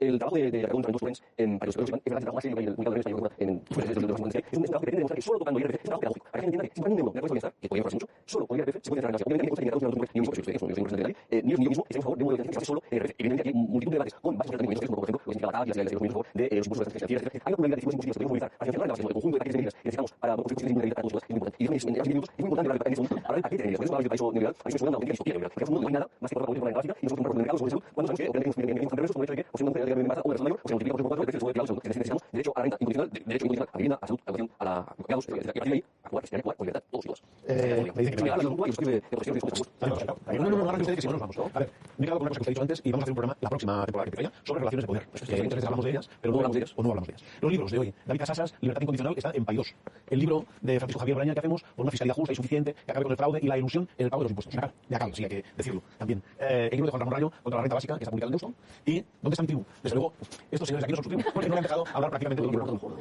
S3: El trabajo de Aragón en 2 points para los que no sepan, es verdad, el trabajo más serio que hay publicado en España en es un trabajo que pretende demostrar que solo tocando IRPF es trabajo pedagógico. Para que entienda que sin un euro de acuerdo bienestar, que podría mejorarse mucho, solo con IRPF se puede entrar en la obviamente ni yo mismo estaré a favor de un modelo de financiación solo de IRPF. Evidentemente que hay multitud de debates con bases de como por ejemplo lo que significa la TAC y los movimientos de los impuestos de las financieras, etc. Hay una probabilidad de que si posibles podemos movilizar para financiar la el conjunto de paquetes de medidas que necesitamos para construir un sistema de para todos es importante. Y es muy importante hablar del paquete de medidas. Por eso hablamos del país neoliberal, a veces una auténtica distopía neoliberal. Porque no hay nada más que por la política básica y nosotros compramos mercados sobre salud cuando sabemos que obviamente como el hecho de que o sea, una de embarazo o de salario o se multiplica por 4 el precio del salario. Necesitamos derecho a la renta incondicional, derecho incondicional a vivienda, a salud, a educación, a la mercados, y a partir de ahí actuar, respirar, actuar con libertad, todos y todas.
S2: A ver, me he quedado con una cosa que usted ha dicho antes y vamos a hacer un programa la próxima temporada que empieza sobre relaciones de poder. Muchas veces hablamos de ellas, pero no hablamos de ellas o no hablamos de ellas. Los libros de hoy, David Casasas, Libertad Incondicional, está en Paidós. El libro de Francisco Javier Braña que hacemos por una fiscalidad justa y suficiente que acabe con el fraude y la ilusión en el pago de los impuestos. De acá, sí hay que decirlo también. El libro de Juan Ramón Rayo contra la renta básica que está publicado en Deusto. ¿Y dónde está mi tribu? Desde luego, estos señores aquí no son su tribu porque no le han dejado hablar prácticamente de todo el mundo.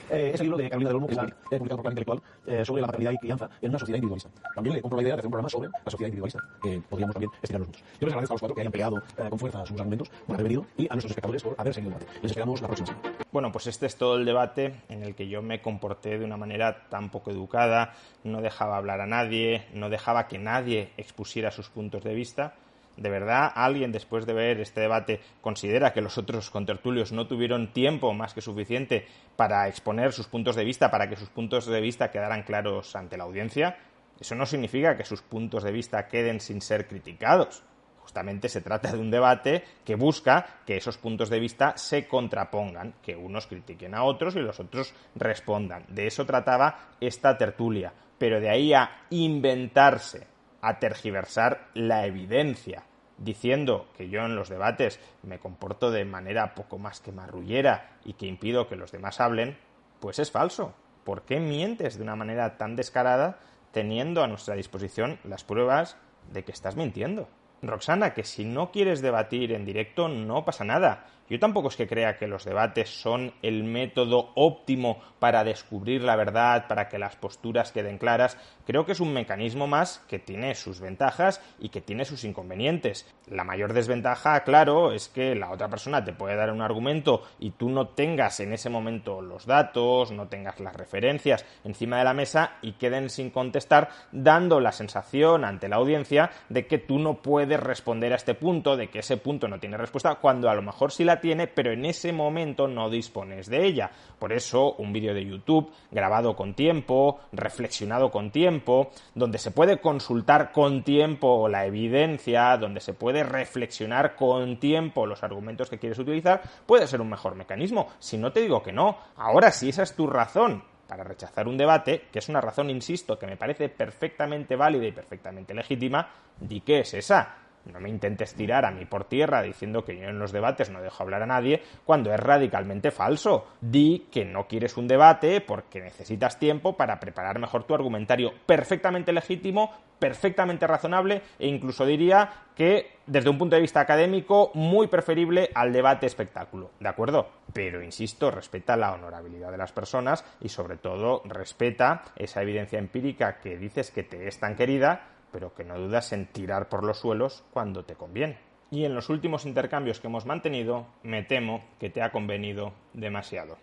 S2: Es el libro de Carolina del Olmo, que está publicado por Plan Intelectual, sobre la maternidad y crianza en una sociedad individualista. También le compro la idea de hacer un programa sobre la sociedad individualista, que podríamos también estirarnos juntos. Yo les agradezco a los cuatro que hayan peleado con fuerza sus argumentos por haber venido y a nuestros espectadores por haber seguido el debate. Les esperamos la próxima semana.
S1: Bueno, pues este es todo el debate en el que yo me comporté de una manera tan poco educada, no dejaba hablar a nadie, no dejaba que nadie expusiera sus puntos de vista. ¿De verdad alguien, después de ver este debate, considera que los otros contertulios no tuvieron tiempo más que suficiente para exponer sus puntos de vista, para que sus puntos de vista quedaran claros ante la audiencia? Eso no significa que sus puntos de vista queden sin ser criticados. Justamente se trata de un debate que busca que esos puntos de vista se contrapongan, que unos critiquen a otros y los otros respondan. De eso trataba esta tertulia. Pero de ahí a inventarse, a tergiversar la evidencia, diciendo que yo en los debates me comporto de manera poco más que marrullera y que impido que los demás hablen, pues es falso. ¿Por qué mientes de una manera tan descarada teniendo a nuestra disposición las pruebas de que estás mintiendo? Roxana, que si no quieres debatir en directo no pasa nada. Yo tampoco es que crea que los debates son el método óptimo para descubrir la verdad, para que las posturas queden claras. Creo que es un mecanismo más que tiene sus ventajas y que tiene sus inconvenientes. La mayor desventaja, claro, es que la otra persona te puede dar un argumento y tú no tengas en ese momento los datos, no tengas las referencias encima de la mesa y queden sin contestar, dando la sensación ante la audiencia de que tú no puedes responder a este punto, de que ese punto no tiene respuesta, cuando a lo mejor sí la tiene, pero en ese momento no dispones de ella. Por eso, un vídeo de YouTube grabado con tiempo, reflexionado con tiempo, donde se puede consultar con tiempo la evidencia, donde se puede reflexionar con tiempo los argumentos que quieres utilizar, puede ser un mejor mecanismo. Si no te digo que no. Ahora, si esa es tu razón para rechazar un debate, que es una razón, insisto, que me parece perfectamente válida y perfectamente legítima, di que es esa. No me intentes tirar a mí por tierra diciendo que yo en los debates no dejo hablar a nadie cuando es radicalmente falso. Di que no quieres un debate porque necesitas tiempo para preparar mejor tu argumentario. Perfectamente legítimo, perfectamente razonable e incluso diría que desde un punto de vista académico muy preferible al debate espectáculo, ¿de acuerdo? Pero insisto, respeta la honorabilidad de las personas y sobre todo respeta esa evidencia empírica que dices que te es tan querida, pero que no dudas en tirar por los suelos cuando te conviene. Y en los últimos intercambios que hemos mantenido, me temo que te ha convenido demasiado.